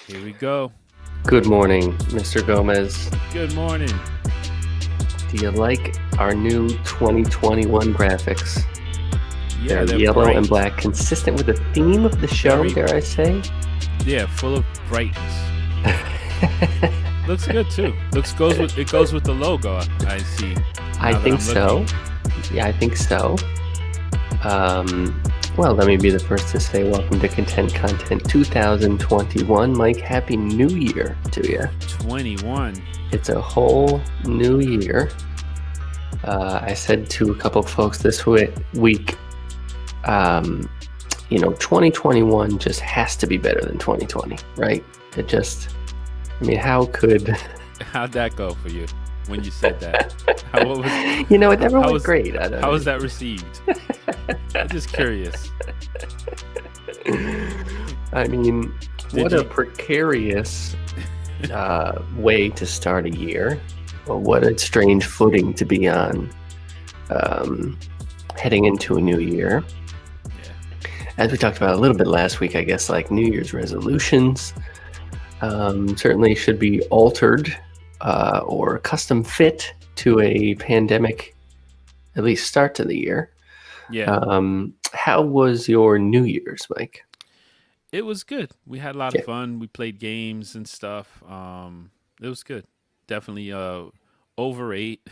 Here we go. Good morning, Mr. Gomez. Good morning. Do you like our new 2021 graphics? Yeah, They're they're yellow bright. and black, consistent with the theme of the show, Very, dare I say? yeah, full of brightness. Looks good too. Goes with the logo. I see. I Now that think I'm looking. so. Yeah, I think so. Well, let me be the first to say welcome to Content 2021. Mike, Happy New Year to you. 21. It's a whole new year. I said to a couple of folks this week, 2021 just has to be better than 2020, right? How could, How'd that go for you when you said that? How what was it never how went was great. I don't how know. was that received? I'm just curious. I mean, Did what a you? precarious way to start a year. Well, what a strange footing to be on heading into a new year. Yeah. As we talked about a little bit last week, I guess like New Year's resolutions certainly should be altered or custom fit to a pandemic, at least start to the year. Yeah. How was your New Year's, Mike? It was good. We had a lot of Yeah, fun. We played games and stuff. It was good. Definitely overate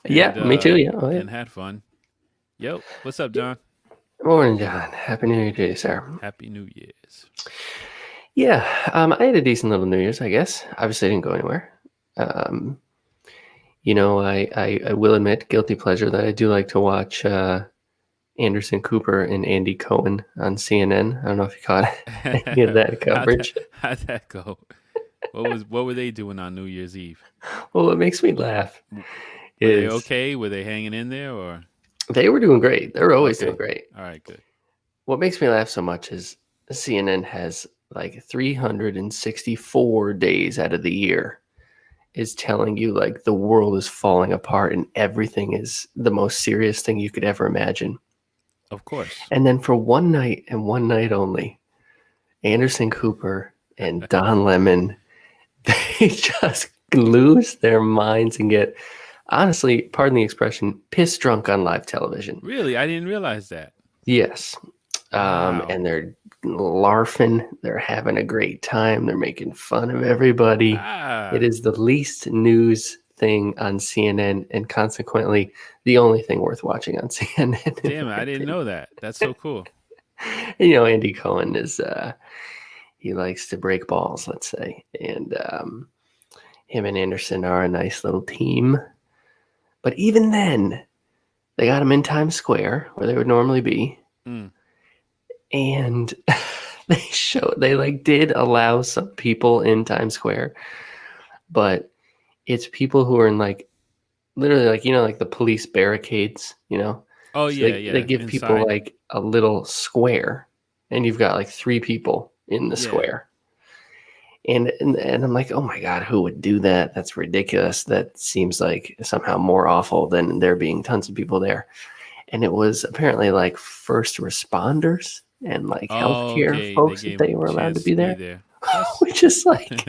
yeah, and me too. Yeah, oh, yeah. had fun. Yo, what's up, John? Morning, John. Happy New Year to you, sir. Happy New Year's. Yeah, I had a decent little New Year's, I guess. Obviously, I didn't go anywhere. Um, I will admit, guilty pleasure, that I do like to watch Anderson Cooper and Andy Cohen on CNN. I don't know if you caught any of that coverage. How'd that go? What were they doing on New Year's Eve? Well, what makes me laugh Were they is okay? Were they hanging in there or they were doing great. They were always doing okay? great. All right, good. What makes me laugh so much is CNN has like 364 days out of the year is telling you like the world is falling apart and everything is the most serious thing you could ever imagine. Of course. And then for one night and one night only, Anderson Cooper and Don Lemon, they just lose their minds and get, honestly, pardon the expression, piss drunk on live television. Really? I didn't realize that. Yes. Wow. And they're larfing. They're having a great time. They're making fun of everybody. It Ah, is the least news thing on CNN, and consequently, the only thing worth watching on CNN, in damn it. my I didn't opinion. know that. That's so cool. Andy Cohen is, he likes to break balls, let's say. And him and Anderson are a nice little team. But even then, they got him in Times Square, where they would normally be. Mm. And they like did allow some people in Times Square, but it's people who are in like literally like like the police barricades, Oh so yeah, they yeah. give people Inside. like a little square, and you've got like three people in the Yeah. square. And I'm like, oh my god, who would do that? That's ridiculous. That seems like somehow more awful than there being tons of people there. And it was apparently like first responders and like Oh, healthcare okay. They folks that gave them they a were allowed to chance be to be there. there. That's Which is like,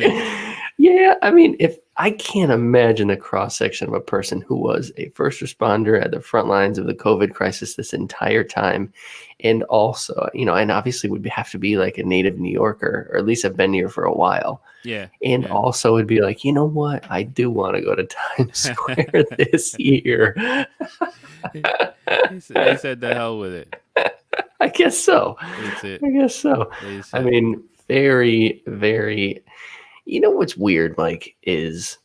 yeah, I mean, if I can't imagine a cross section of a person who was a first responder at the front lines of the COVID crisis this entire time, and also, and obviously would have to be like a native New Yorker, or at least have been here for a while, yeah, and yeah. also would be like, you know what, I do want to go to Times Square this year. They said the hell with it. I guess so. That's it. I guess so. They I said, mean, very, very. You know what's weird, Mike, is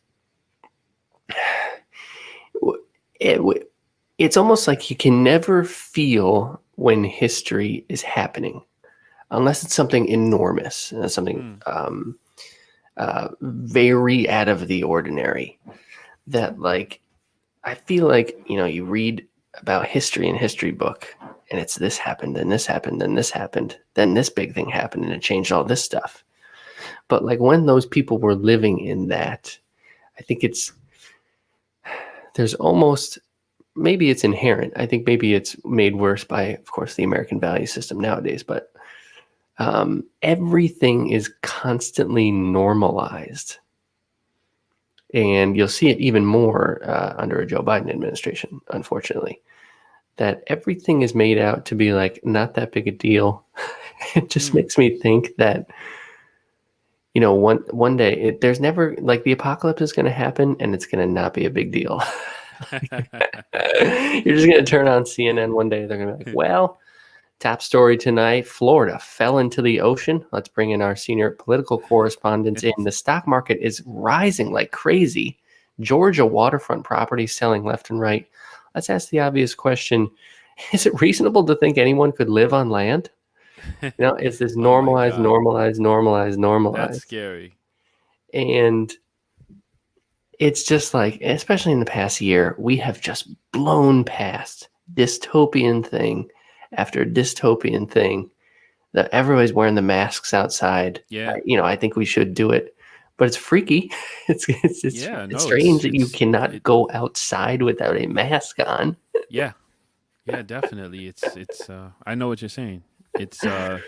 it, it's almost like you can never feel when history is happening unless it's something enormous, something mm, very out of the ordinary. That, like, I feel like, you read about history in history book, and it's this happened, and this happened, and this happened, then this big thing happened, and it changed all this stuff. But, like, when those people were living in that, I think there's almost, maybe it's inherent. I think maybe it's made worse by, of course, the American value system nowadays. But Everything is constantly normalized. And you'll see it even more under a Joe Biden administration, unfortunately, that everything is made out to be like not that big a deal. It just makes me think that, one day there's never like the apocalypse is going to happen and it's going to not be a big deal. You're just going to turn on CNN one day. They're going to be like, well, top story tonight, Florida fell into the ocean. Let's bring in our senior political correspondents in. The stock market is rising like crazy. Georgia waterfront properties selling left and right. Let's ask the obvious question. Is it reasonable to think anyone could live on land? Is this normalized, God. normalized? That's scary. And it's just like, especially in the past year, we have just blown past dystopian thing after dystopian thing. That everybody's wearing the masks outside. Yeah. I think we should do it, but it's freaky. It's strange that you cannot go outside without a mask on. Yeah. Yeah, definitely. It's I know what you're saying. It's and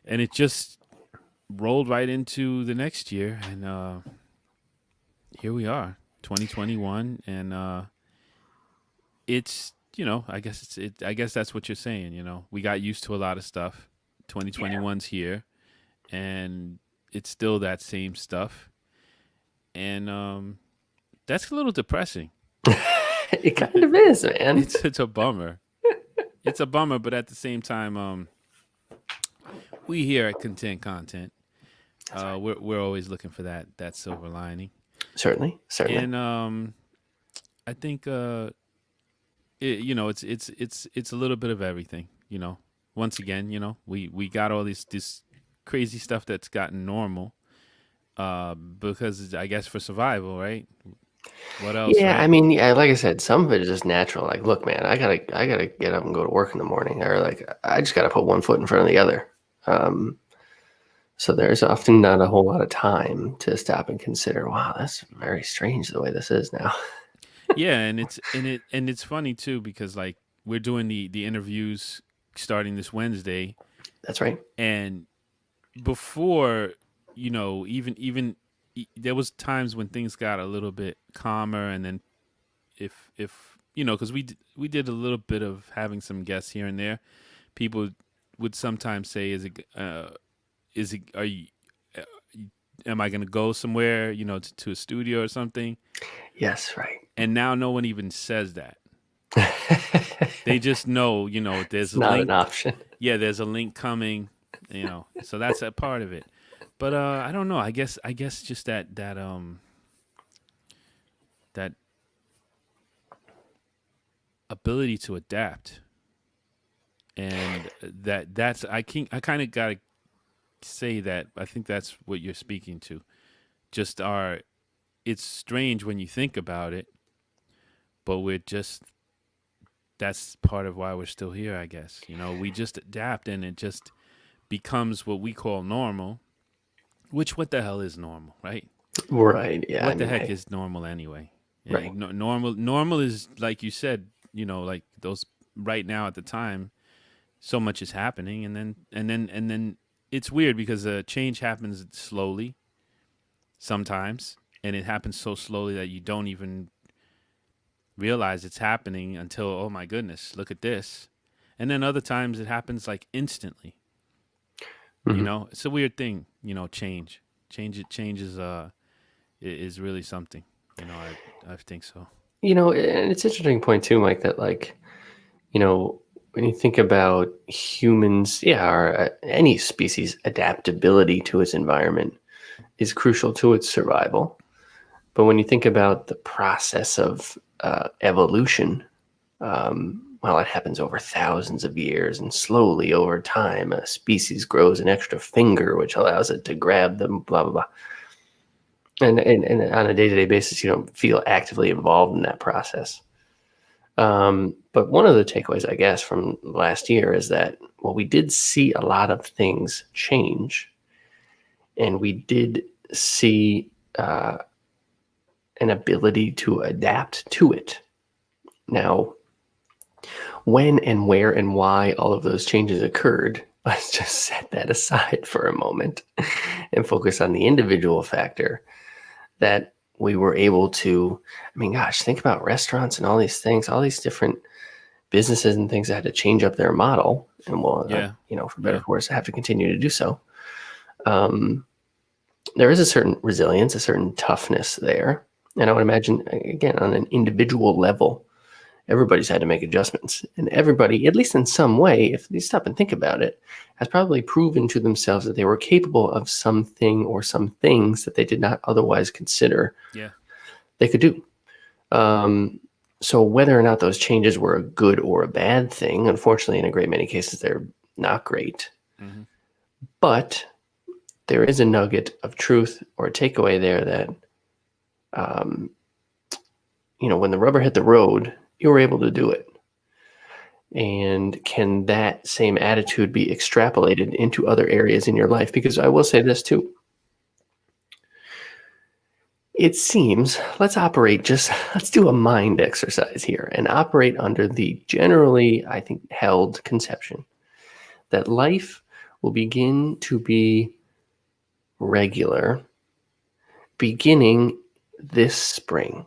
it just rolled right into the next year, and here we are, 2021, and it's I guess I guess that's what you're saying. We got used to a lot of stuff. 2021's here, and it's still that same stuff, and that's a little depressing. It kind of is, man. It's a bummer. It's a bummer, but at the same time, we here at Content, we're always looking for that silver lining. Certainly. And I think it's a little bit of everything. Once again, we got all this crazy stuff that's gotten normal, because I guess for survival, right? What else? Yeah, right? I mean, like I said, some of it is just natural. Like, look, man, I gotta get up and go to work in the morning, or like I just gotta put one foot in front of the other. So there's often not a whole lot of time to stop and consider. Wow, that's very strange the way this is now. Yeah, and it's funny too, because like we're doing the interviews starting this Wednesday, That's right. and before, there was times when things got a little bit calmer, and then if because we did a little bit of having some guests here and there, people would sometimes say, are you uh, am I going to go somewhere, to a studio or something? Yes, right. And now no one even says that. They just know, there's It's a not link. an option. Yeah, there's a link coming, so that's a part of it. But I don't know. I guess just that ability to adapt, and that's I kind of gotta say that I think that's what you're speaking to. Just it's strange when you think about it, but that's part of why we're still here, I guess. We just adapt, and it just becomes what we call normal. Which, what the hell is normal, right? Right. Yeah. What the heck is normal anyway? Yeah, Right. Normal is, like you said, like those right now at the time. So much is happening, and then it's weird because change happens slowly sometimes, and it happens so slowly that you don't even realize it's happening until, oh my goodness, look at this. And then other times it happens like instantly. Mhm. It's a weird thing. Change is really something. I think so. And it's an interesting point too, Mike, that like, when you think about humans, yeah, or any species, adaptability to its environment is crucial to its survival. But when you think about the process of evolution, well, it happens over thousands of years, and slowly over time, a species grows an extra finger, which allows it to grab them, blah, blah, blah. And on a day-to-day basis, you don't feel actively involved in that process. But one of the takeaways, I guess, from last year is that, well, we did see a lot of things change, and we did see an ability to adapt to it. Now, when and where and why all of those changes occurred, let's just set that aside for a moment and focus on the individual factor that we were able to. I mean, gosh, think about restaurants and all these things, all these different businesses and things that had to change up their model, and will, Yeah. for better or Yeah. for worse, have to continue to do so. There is a certain resilience, a certain toughness there. And I would imagine, again, on an individual level, everybody's had to make adjustments. And everybody, at least in some way, if you stop and think about it, has probably proven to themselves that they were capable of something or some things that they did not otherwise consider Yeah. they could do. So whether or not those changes were a good or a bad thing, unfortunately, in a great many cases, they're not great. Hmm. But there is a nugget of truth or a takeaway there that, when the rubber hit the road, you were able to do it. And can that same attitude be extrapolated into other areas in your life? Because I will say this too. It seems, let's do a mind exercise here and operate under the generally, I think, held conception that life will begin to be regular beginning this spring.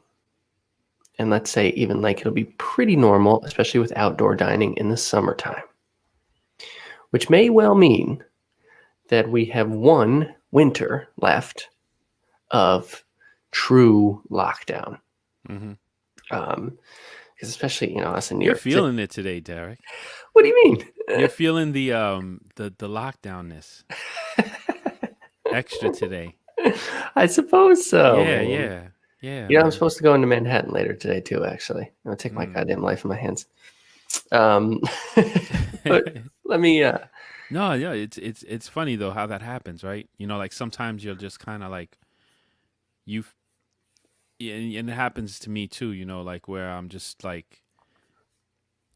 And let's say even like it'll be pretty normal, especially with outdoor dining in the summertime, which may well mean that we have one winter left of true lockdown. Hmm. Because especially, us in New You're York City. feeling it today, Derek. What do you mean? You're feeling the lockdownness extra today. I suppose so, Yeah, man. yeah, yeah, I'm man. supposed to go into Manhattan later today too, actually. I'm gonna take my Mm. goddamn life in my hands. Um, but let me No, yeah, it's funny though how that happens, right? Like sometimes you'll just kind of like you, yeah, and it happens to me too. Like where I'm just like,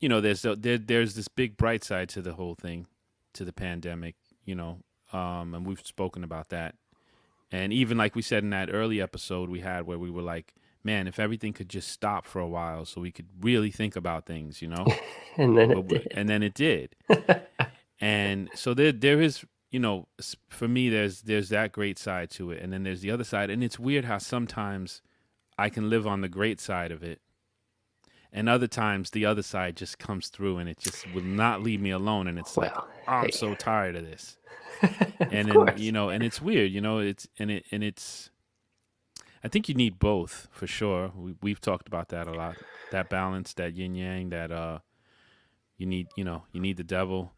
there's this big bright side to the whole thing, to the pandemic. And we've spoken about that. And even like we said in that early episode we had where we were like, man, if everything could just stop for a while so we could really think about things. and then it But did. and then it did. And so there is, for me there's that great side to it, and then there's the other side, and it's weird how sometimes I can live on the great side of it, and other times the other side just comes through and it just will not leave me alone, and it's like, Well, oh, I'm hey, so tired of this. of And then, course. and it's weird, it's I think you need both for sure. We've talked about that a lot. That balance, that yin yang, that you need the devil,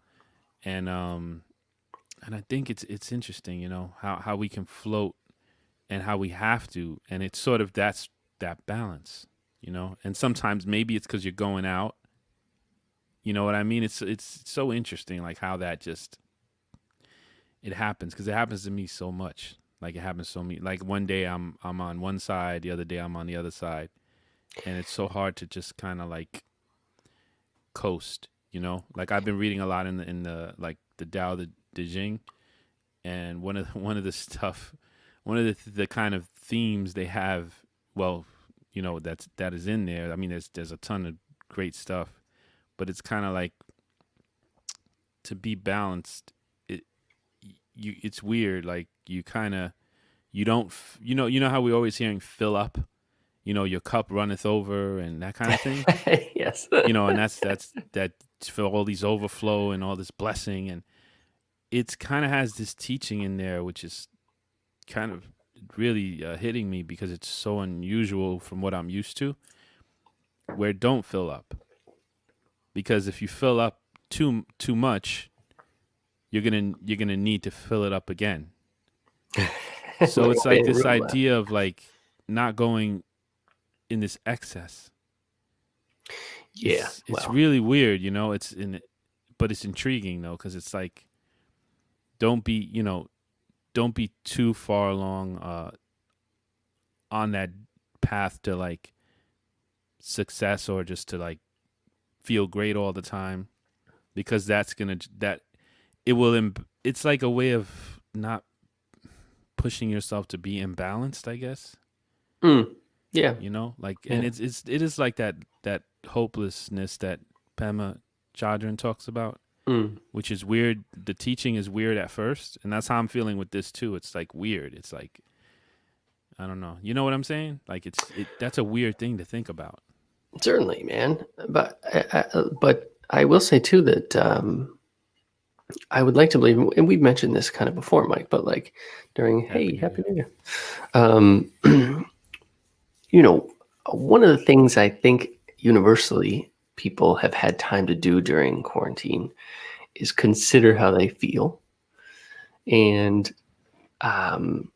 and I think it's interesting, how we can float and how we have to, and it's sort of that's that balance. And sometimes maybe it's because you're going out. You know what I mean? It's so interesting, like how that just it happens, because it happens to me so much. Like it happens so me. Like one day I'm on one side, the other day I'm on the other side, and it's so hard to just kind of like coast. Like I've been reading a lot in the like the Tao De Jing, and one of the kind of themes they have. Well, that is in there. I mean, there's a ton of great stuff, but it's kind of like to be balanced. It's weird. Like you kind of you don't you know how we always hearing fill up. Your cup runneth over and that kind of thing. Yes. And that's for all these overflow and all this blessing, and it's kind of has this teaching in there which is kind of really hitting me because it's so unusual from what I'm used to, where don't fill up, because if you fill up too much, you're gonna need to fill it up again. So it's like this idea of like not going in this excess. Yeah. It's Well, really weird, but it's intriguing though, because it's like don't be don't be too far along on that path to like success, or just to like feel great all the time, because that it will it's like a way of not pushing yourself to be imbalanced, I guess. mm, yeah. Like, and Yeah. it is like that hopelessness that Pema Chodron talks about. Mm. which is weird. The teaching is weird at first, and that's how I'm feeling with this too. It's like weird. It's like I don't know. You know what I'm saying? Like that's a weird thing to think about. Certainly, man. But I will say too that I would like to believe, and we've mentioned this kind of before, Mike. But like during Happy hey, New Happy Year. New Year. Um, you know, one of the things I think universally people have had time to do during quarantine is consider how they feel. And um,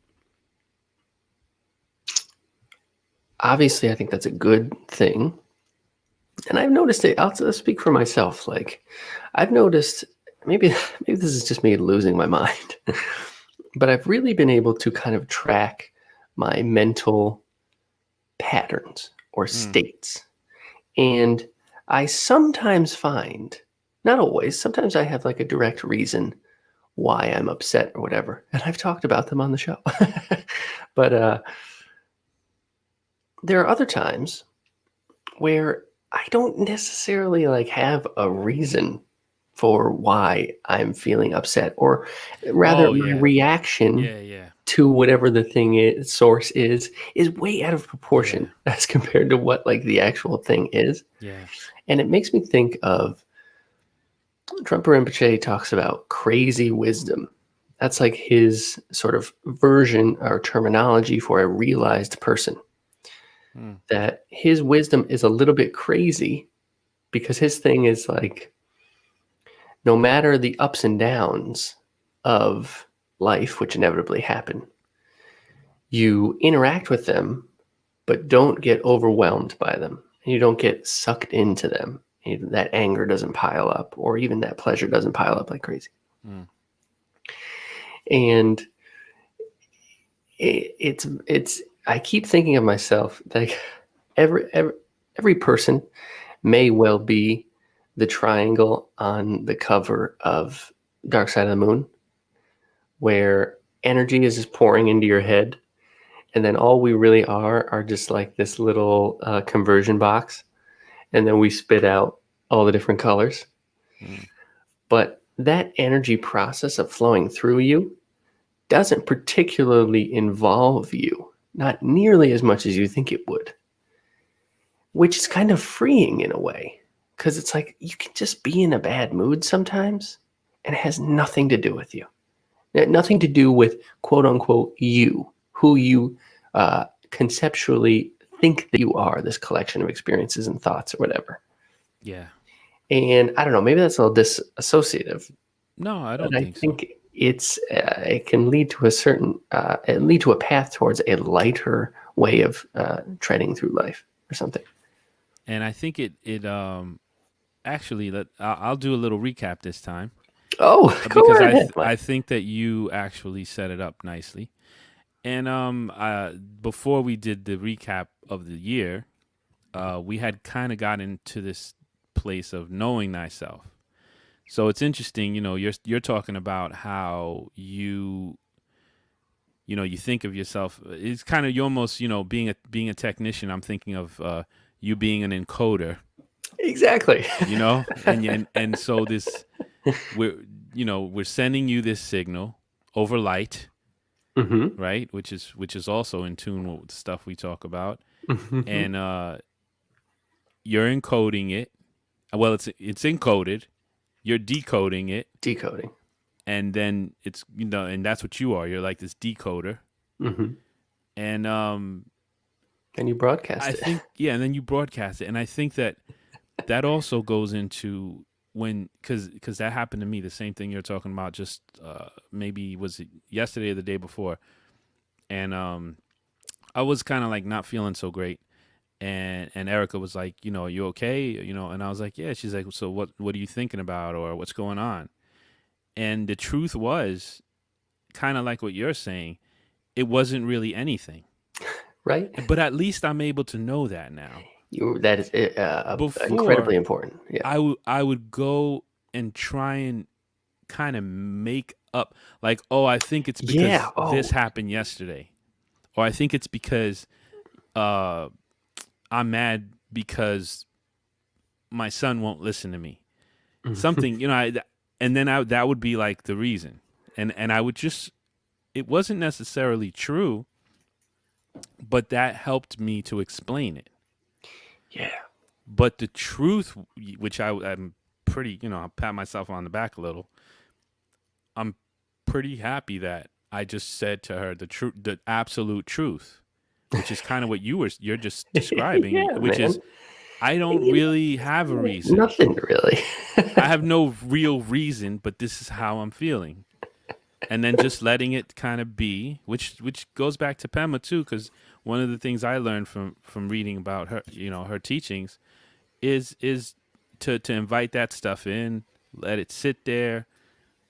obviously, I think that's a good thing. And I've noticed it. I'll speak for myself. Like, I've noticed maybe maybe this is just me losing my mind, but I've really been able to kind of track my mental patterns or Mm. states. And I sometimes find, not always, sometimes I have like a direct reason why I'm upset or whatever. And I've talked about them on the show. But there are other times where I don't necessarily like have a reason for why I'm feeling upset, or rather Oh my yeah, reaction yeah, yeah, to whatever the thing is source is way out of yeah, proportion as compared to what like the actual thing is. yeah. And it makes me think of Trump Rinpoche talks about crazy wisdom. That's like his sort of version or terminology for a realized person. Mm. That his wisdom is a little bit crazy because his thing is like no matter the ups and downs of life, which inevitably happen, you interact with them, but don't get overwhelmed by them. You don't get sucked into them. That anger doesn't pile up, or even that pleasure doesn't pile up like crazy. Mm. And it's. I keep thinking of myself like every every every person may well be the triangle on the cover of Dark Side of the Moon, where energy is just pouring into your head, and then all we really are just like this little conversion box, and then we spit out all the different colors. Mm. But that energy process of flowing through you doesn't particularly involve you, not nearly as much as you think it would, which is kind of freeing in a way, because it's like you can just be in a bad mood sometimes, and it has nothing to do with you. Nothing to do with quote unquote you, who you conceptually think that you are, this collection of experiences and thoughts or whatever. Yeah. And I don't know, maybe that's a little disassociative, No, I but don't I think so. think it can lead to a certain lead to a path towards a lighter way of treading through life or something. And I think it actually I'll do a little recap this time Oh, go because right ahead, I Mike. think that you actually set it up nicely. And before we did the recap of the year, we had kind of got into this place of knowing thyself. So it's interesting, you're talking about how you think of yourself. It's kind of you almost, being a technician. I'm thinking of you being an encoder, Exactly. and so this we're sending you this signal over light, Hmm. right? Which is also in tune with the stuff we talk about, Hmm. and you're encoding it. Well, it's encoded. You're decoding it, Decoding. and then and that's what you are. You're like this decoder, Hmm. and And you I broadcast it. think yeah, and then you broadcast it, and I think that also goes into when because that happened to me. The same thing you're talking about. Just maybe was it yesterday or the day before, and I was kind of like not feeling so great, and Erica was like, are you okay? And I was like, yeah. She's like, so what are you thinking about, or what's going on? And the truth was, kind of like what you're saying, it wasn't really anything. Right? But at least I'm able to know that now. That is incredibly Before important. Yeah. I would go and try and kind of make up, like, oh, I think it's Yeah. because this Oh. happened yesterday, or I think it's because uh, I'm mad because my son won't listen to me. Mhm. Something, and then that would be like the reason, and I would just, it wasn't necessarily true, but that helped me to explain it. Yeah. But the truth, which I'm pretty, I'll pat myself on the back a little. I'm pretty happy that I just said to her the truth, the absolute truth, which is kind of what you're just describing, Yeah, which man. is I And don't really have a reason. nothing really. I have no real reason, but this is how I'm feeling. And then just letting it kind of be, which goes back to Pema too, because one of the things I learned from reading about her, her teachings, is to invite that stuff in, let it sit there.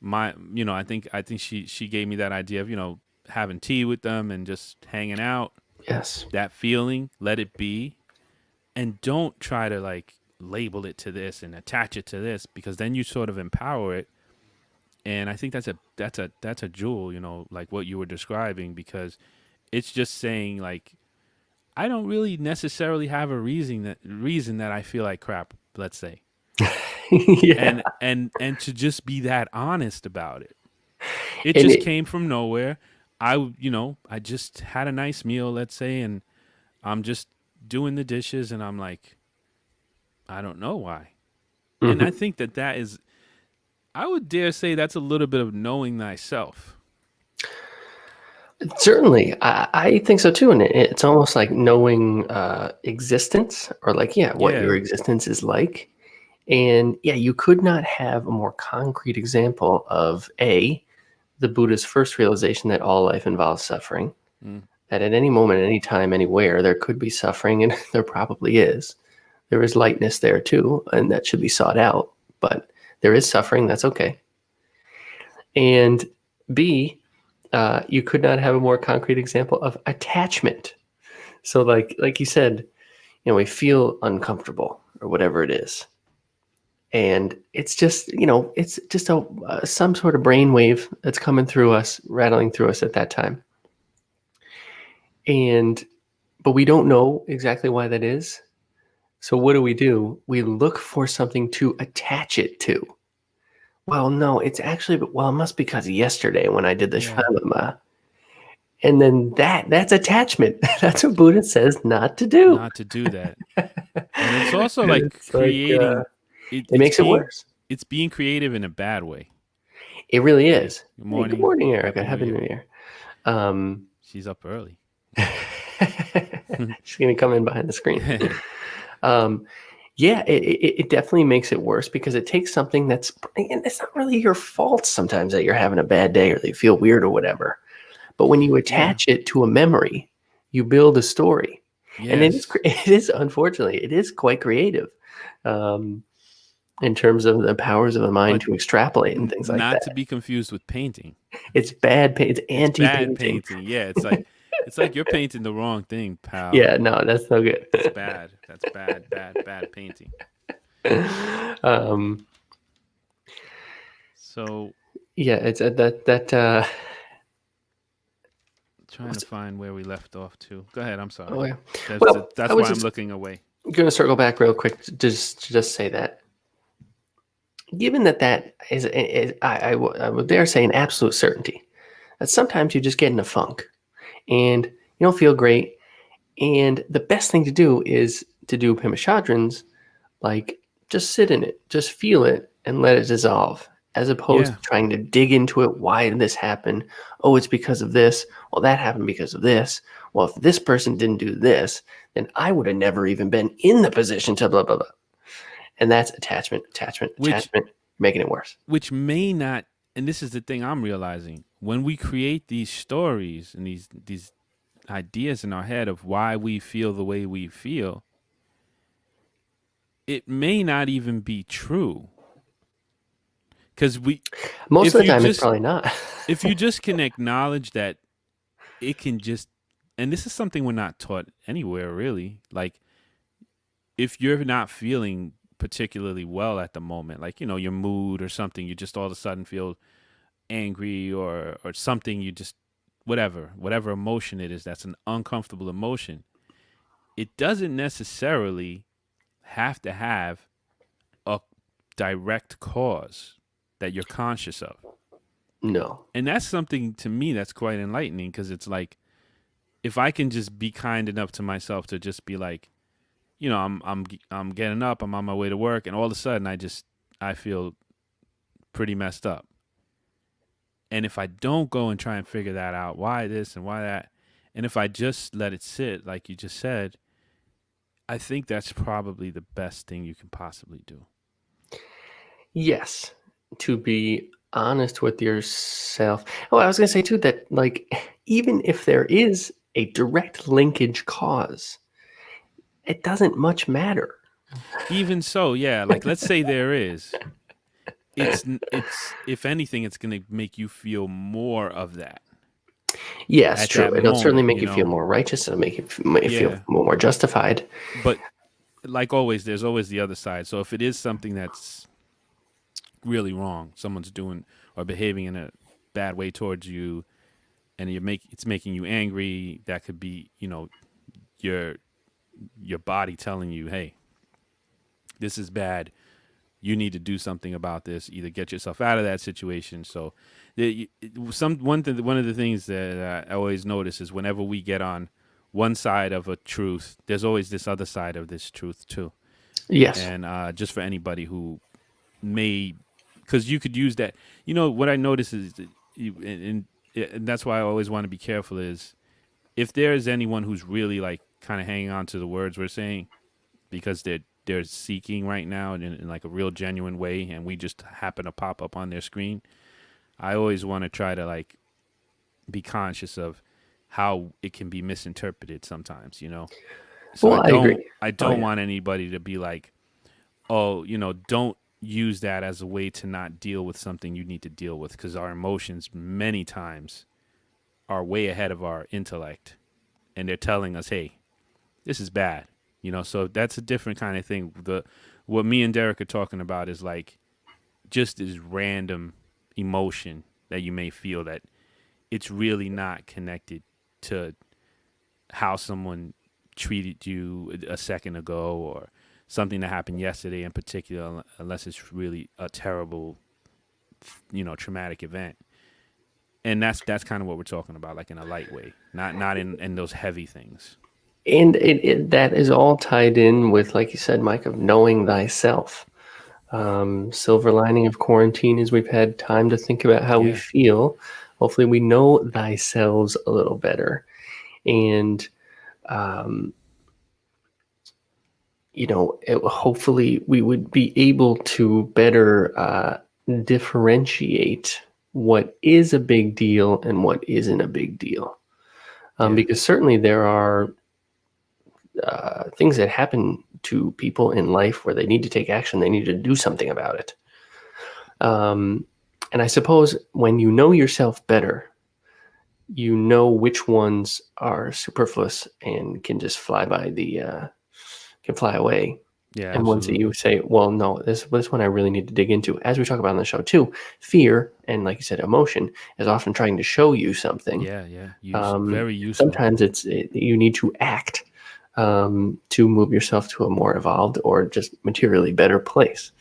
I think she gave me that idea of having tea with them and just hanging out. Yes. That feeling, let it be, and don't try to like label it to this and attach it to this, because then you sort of empower it. And I think that's a jewel, like what you were describing, because it's just saying like I don't really necessarily have a reason that I feel like crap, let's say. Yeah. And to just be that honest about it. It And just it, came from nowhere. I just had a nice meal, let's say, and I'm just doing the dishes and I'm like, I don't know why. And I mhm. think that is, I would dare say that's a little bit of knowing thyself. Certainly, I think so too. And it's almost like knowing existence, or like, yeah, what your Yeah. existence is like. And yeah, you could not have a more concrete example of the Buddha's first realization that all life involves suffering, Mm. that at any moment, any time, anywhere, there could be suffering, and there probably is. There is lightness there too, and that should be sought out. But there is suffering, that's okay. And B, you could not have a more concrete example of attachment. So, like you said, we feel uncomfortable or whatever it is, and it's just it's just a some sort of brainwave that's coming through us, rattling through us at that time, and but we don't know exactly why that is. So what do? We look for something to attach it to. Well, no, it's actually, well, it must be because yesterday when I did the Yeah. shvama, and then that's attachment. That's what Buddha says not to do. Not to do that. And it's also like It's like creating it, it makes it worse. it's being creative in a bad way. It really Hey, is. good Hey, good morning. morning, Erica. Happy New Happy Year. New Year. Um, She's up early. she's gonna come in behind the screen. Um, yeah, it definitely makes it worse because it takes something that's, and it's not really your fault sometimes that you're having a bad day or that you feel weird or whatever. But when you Yeah. attach it to a memory, you build a story, and Yes. it is unfortunately it is quite creative, um, in terms of the powers of the mind But to extrapolate and things like not to that. be confused with painting. It's bad. It's It's bad anti-painting. painting. Yeah, it's like you're painting the wrong thing, pal. Yeah, no, that's no good. That's bad. That's bad, bad, bad painting. um, So yeah, it's that. trying to find where we left off to. Go ahead. I'm sorry. Oh, yeah. That's Well, I that's was why I'm just looking away. going to circle back real quick to just say that, given that is I would dare say an absolute certainty, that sometimes you just get in a funk and you don't feel great, and the best thing to do is to do Pimashadrins, like just sit in it, just feel it, and let it dissolve, as opposed Yeah. to trying to dig into it. Why did this happen? Oh, it's because of this. Well, that happened because of this. Well, if this person didn't do this, then I would have never even been in the position to blah blah blah. And that's attachment, attachment, Which attachment, making it worse. which may not, and this is the thing I'm realizing, when we create these stories and these ideas in our head of why we feel the way we feel, it may not even be true. Because Most of if the you time, it's just probably not. if you just can acknowledge that it can just, and this is something we're not taught anywhere really, like if you're not feeling particularly well at the moment, like your mood or something, you just all of a sudden feel angry or something, you just, whatever emotion it is, that's an uncomfortable emotion, it doesn't necessarily have to have a direct cause. that you're conscious of. No. And that's something to me that's quite enlightening, because it's like, if I can just be kind enough to myself to just be like, I'm getting up, I'm on my way to work, and all of a sudden I feel pretty messed up. And if I don't go and try and figure that out, why this and why that, and if I just let it sit, like you just said, I think that's probably the best thing you can possibly do. Yes, to be honest with yourself. Oh, I was going to say too that, like, even if there is a direct linkage cause, it doesn't much matter. Even so, yeah, like let's say there is, it's if anything, it's gonna make you feel more of that Yeah, it's at true. that It'll certainly moment, make you feel more righteous. It'll make you feel Yeah, more justified. but like always, there's always the other side. So if it is something that's really wrong, someone's doing or behaving in a bad way towards you, and it's making you angry, that could be, your body telling you, hey, this is bad, you need to do something about this, either get yourself out of that situation. So one of the things that I always notice is, whenever we get on one side of a truth, there's always this other side of this truth too. Yes. And just for anybody who may, because you could use that, what I notice is that and that's why I always want to be careful, is if there is anyone who's really like kind of hanging on to the words we're saying, because they're seeking right now in like a real genuine way, and we just happen to pop up on their screen, I always want to try to like be conscious of how it can be misinterpreted sometimes, So Well, I agree. I Oh, don't yeah. want anybody to be like, oh, don't use that as a way to not deal with something you need to deal with, because our emotions many times are way ahead of our intellect, and they're telling us, hey, this is bad. So that's a different kind of thing. What me and Derek are talking about is like just this random emotion that you may feel, that it's really not connected to how someone treated you a second ago, or something that happened yesterday in particular, unless it's really a terrible, traumatic event. And that's kind of what we're talking about, like in a light way, not in those heavy things. And that is all tied in with, like you said, Mike, of knowing thyself. Silver lining of quarantine is we've had time to think about how we Yeah, feel. Hopefully, we know thyself a little better. And, um, hopefully we would be able to better differentiate what is a big deal and what isn't a big deal. yeah, Because certainly there are things that happen to people in life where they need to take action, they need to do something about it. And I suppose when you know yourself better, you know which ones are superfluous and can just can fly away. yeah, And ones that you absolutely. say, well, no, this one I really need to dig into. As we talk about on the show too, fear and, like you said, emotion is often trying to show you something. Yeah, yeah. Very useful. Sometimes you need to act to move yourself to a more evolved or just materially better place.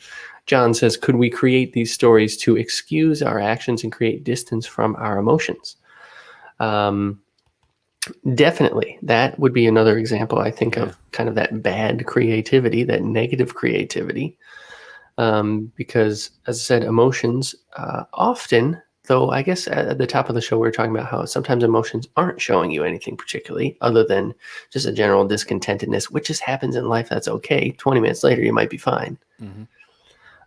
John says, could we create these stories to excuse our actions and create distance from our emotions? Definitely. That would be another example, I think, Yeah, of kind of that bad creativity, that negative creativity. Because, as I said, emotions often, though I guess at the top of the show, we were talking about how sometimes emotions aren't showing you anything particularly other than just a general discontentedness, which just happens in life. That's okay. 20 minutes later, you might be fine. hmm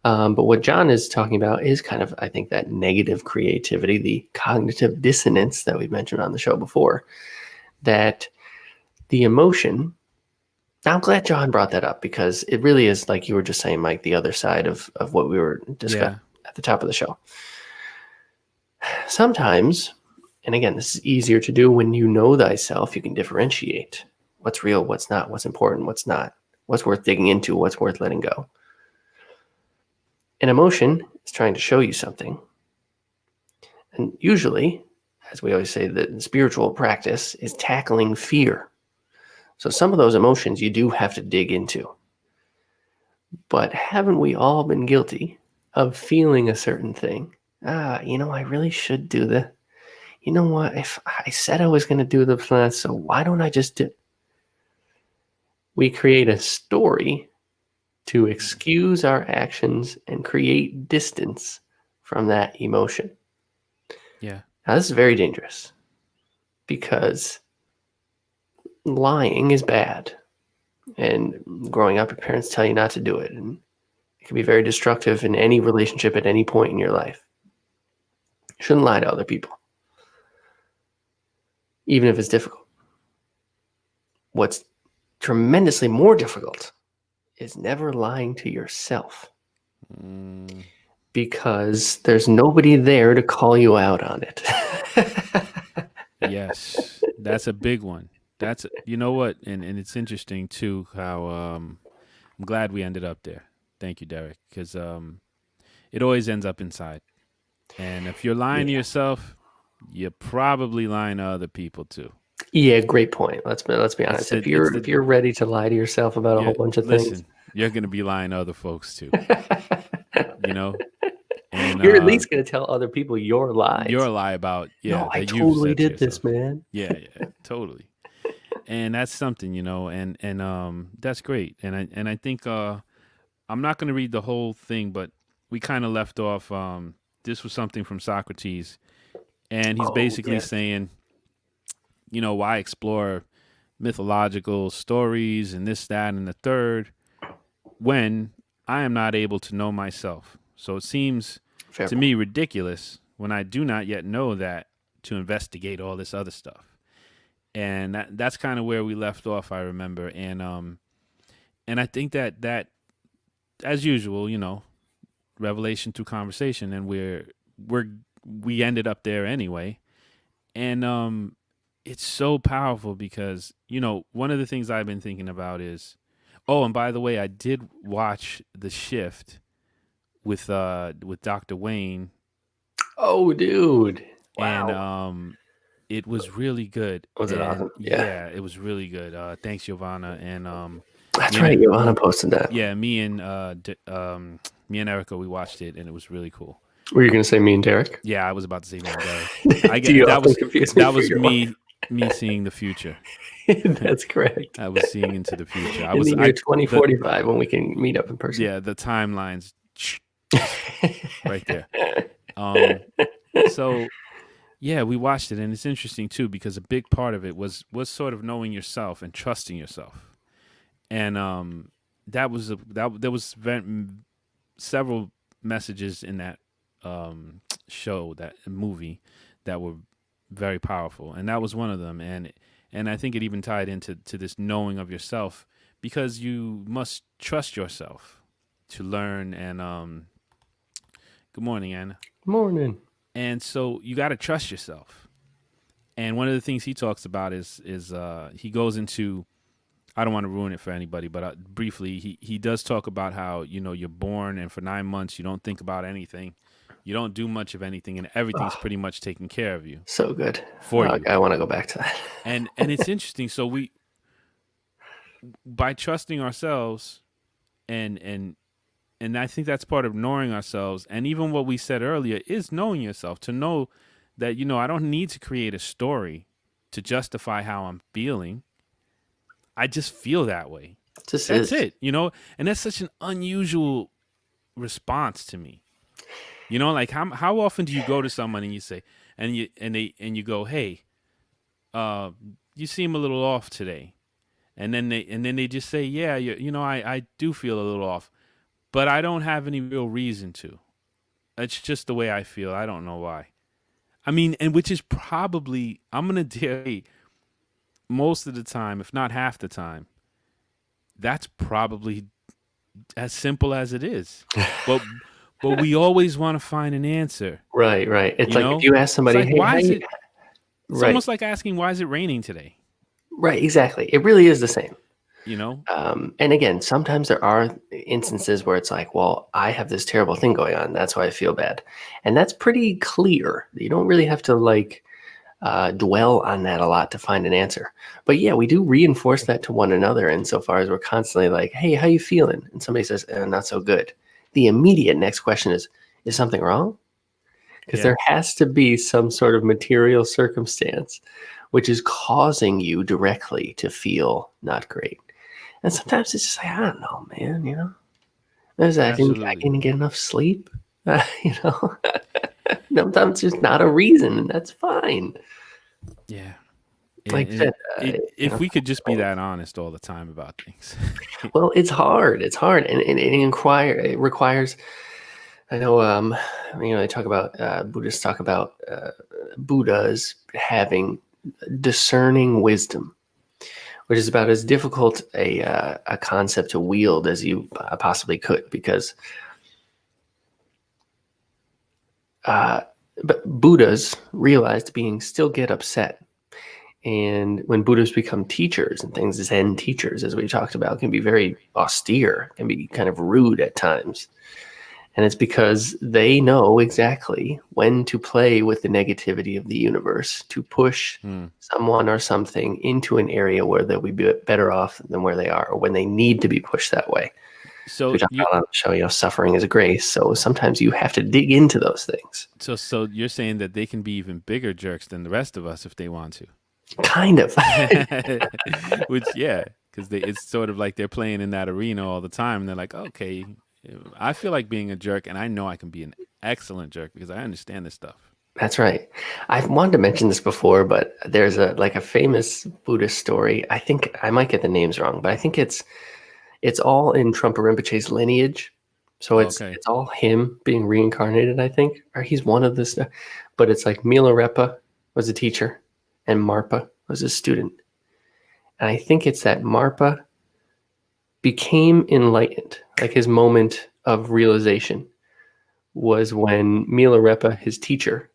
But what John is talking about is kind of, I think, that negative creativity, the cognitive dissonance that we've mentioned on the show before, that the emotion. I'm glad John brought that up, because it really is, like you were just saying, Mike, the other side of what we were discussing yeah, at the top of the show. Sometimes, and again, this is easier to do when you know thyself, you can differentiate what's real, what's not, what's important, what's not, what's worth digging into, what's worth letting go. An emotion is trying to show you something. And usually, as we always say, the spiritual practice is tackling fear. So some of those emotions you do have to dig into. But haven't we all been guilty of feeling a certain thing. I really should do the. You know what? If I said I was going to do the plan, so why don't I just do? We create a story to excuse our actions and create distance from that emotion. Yeah. Now, this is very dangerous because lying is bad. And growing up, your parents tell you not to do it. And it can be very destructive in any relationship at any point in your life. You shouldn't lie to other people, even if it's difficult. What's tremendously more difficult is never lying to yourself. Because there's nobody there to call you out on it. Yes, that's a big one. That's you know what, and it's interesting too how I'm glad we ended up there. Thank you, Derek, because it always ends up inside. And if you're lying to Yeah. yourself, you're probably lying to other people too. Yeah, great point. Let's be honest. The, If it's you're the if you're ready to lie to yourself about a whole yeah. bunch of things, Listen, you're gonna be lying to other folks too. You know, and you're at least going to tell other people your lies. you're a lie about No, I that you've totally said to did this, yourself. man. Yeah, totally. And that's something, and that's great. And I think I'm not going to read the whole thing, but we kind of left off. This was something from Socrates, and he's Oh, basically yes. saying, why explore mythological stories and this, that, and the third when I am not able to know myself. So it seems Fair to point. me ridiculous when I do not yet know that to investigate all this other stuff. And that's kind of where we left off, I remember. And I think that as usual, revelation through conversation, and we ended up there anyway. And it's so powerful because one of the things I've been thinking about is, oh, and by the way, I did watch The Shift with Dr. Wayne, Oh, dude. and Wow. it was really good. Was it And awesome? Yeah. yeah, it was really good. Thanks, Giovanna, and That's me and right. Joanna posted that. yeah, me and Erica, we watched it, and it was really cool. Were you going to say me and Derek? Yeah, I was about to say me and Derek. I Do get you that often was confuse me for your wife? me seeing the future. That's correct. I was seeing into the future. In the year 2045, when we can meet up in person. Yeah, the timelines right there. So yeah, we watched it, and it's interesting too because a big part of it was sort of knowing yourself and trusting yourself, and that was there was several messages in that show, that movie, that were very powerful, and that was one of them. And I think it even tied into this knowing of yourself, because you must trust yourself to learn. And good morning, Anna. Morning. And so you got to trust yourself. And one of the things he talks about is he goes into, I don't want to ruin it for anybody, but briefly, he does talk about how, you're born, and for 9 months you don't think about anything, you don't do much of anything, and everything's pretty much taken care of you So good. for you. I want to go back to that. And it's interesting. So by trusting ourselves, and I think that's part of knowing ourselves. And even what we said earlier is knowing yourself, to know that, I don't need to create a story to justify how I'm feeling. I just feel that way. Just That's is. it, and that's such an unusual response to me. Like how often do you go to someone and you say, and you go, hey, you seem a little off today, and then they just say, yeah, I do feel a little off, but I don't have any real reason to. It's just the way I feel. I don't know why. I mean, and which is probably, I'm gonna dare, most of the time, if not half the time, that's probably as simple as it is. But we always want to find an answer. Right. It's like if you ask somebody, It's like, hey, why how is you... it? It's Right. almost like asking, why is it raining today? Right, exactly. It really is the same. You know? And again, sometimes there are instances where it's like, well, I have this terrible thing going on. That's why I feel bad. And that's pretty clear. You don't really have to dwell on that a lot to find an answer. But yeah, we do reinforce that to one another insofar as we're constantly like, hey, how you feeling? And somebody says, not so good. the immediate next question is something wrong? Because Yeah, there has to be some sort of material circumstance which is causing you directly to feel not great. And sometimes it's just like, I don't know, man, I absolutely. didn't get enough sleep. You know, sometimes it's not a reason, and that's fine. Yeah. Like I said, If we could just be that honest all the time about things. well, it's hard. It's hard, and it requires. I know, they talk about Buddhists talk about Buddhas having discerning wisdom, which is about as difficult a concept to wield as you possibly could, because but Buddhas realized beings still get upset. And when Buddhists become teachers and things, Zen teachers, as we talked about, can be very austere, can be kind of rude at times. And it's because they know exactly when to play with the negativity of the universe, to push Hmm. someone or something into an area where they'll be better off than where they are, or when they need to be pushed that way. So we So talk you about on the show, suffering is a grace. So sometimes you have to dig into those things. so you're saying that they can be even bigger jerks than the rest of us if they want Kind of. to. Which yeah, because it's sort of like they're playing in that arena all the time, and they're like, okay, I feel like being a jerk, and I know I can be an excellent jerk because I understand this stuff. That's right. I've wanted to mention this before, but there's a famous Buddhist story. I think I might get the names wrong, but I think it's all in Trungpa Rinpoche's lineage. So Oh, it's okay. it's all him being reincarnated, I think, or he's one of this. But it's like Milarepa was a teacher, and Marpa was a student. And I think it's that Marpa became enlightened, like his moment of realization was when Milarepa, his teacher,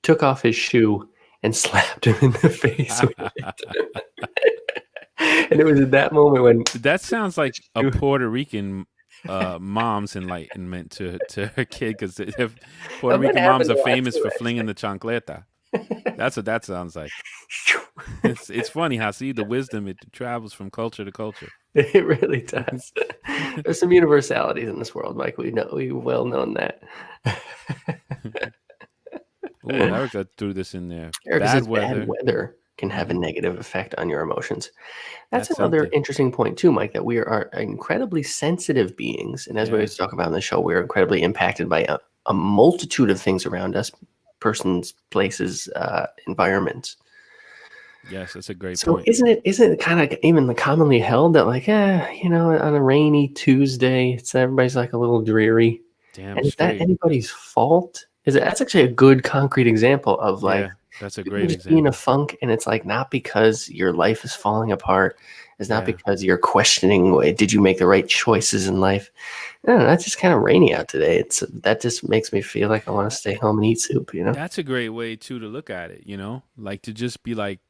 took off his shoe and slapped him in the face with it. And it was at that moment when That sounds like a shoe, Puerto Rican mom's enlightenment to her kid because Puerto that might Rican happen moms a are lot famous too, for flinging the chancleta. That's what that sounds like. actually. It's funny how see the wisdom it travels from culture to culture. It really does. There's some universalities in this world, Mike. We well known that. Oh, Erica threw this in there. Erica Bad says bad weather. weather can have a Hmm. negative effect on your emotions. That's That's another something. interesting point too, Mike, that we are incredibly sensitive beings. And as we Yeah. always talk about in the show, we're incredibly impacted by a multitude of things around us, persons, places, environments. Yes, that's a great So point. isn't it kind of even commonly held that like, on a rainy Tuesday, it's everybody's like a little dreary. Damn And is that straight. anybody's fault? That's actually a good concrete example of like Yeah, that's a you can great just be in a example. funk, and it's like not because your life is falling apart. It's not Yeah. because you're questioning, did you make the right choices in life? I don't know. It's just kind of rainy out today. That just makes me feel like I want to stay home and eat soup. That's a great way too to look at it. Like to just be like,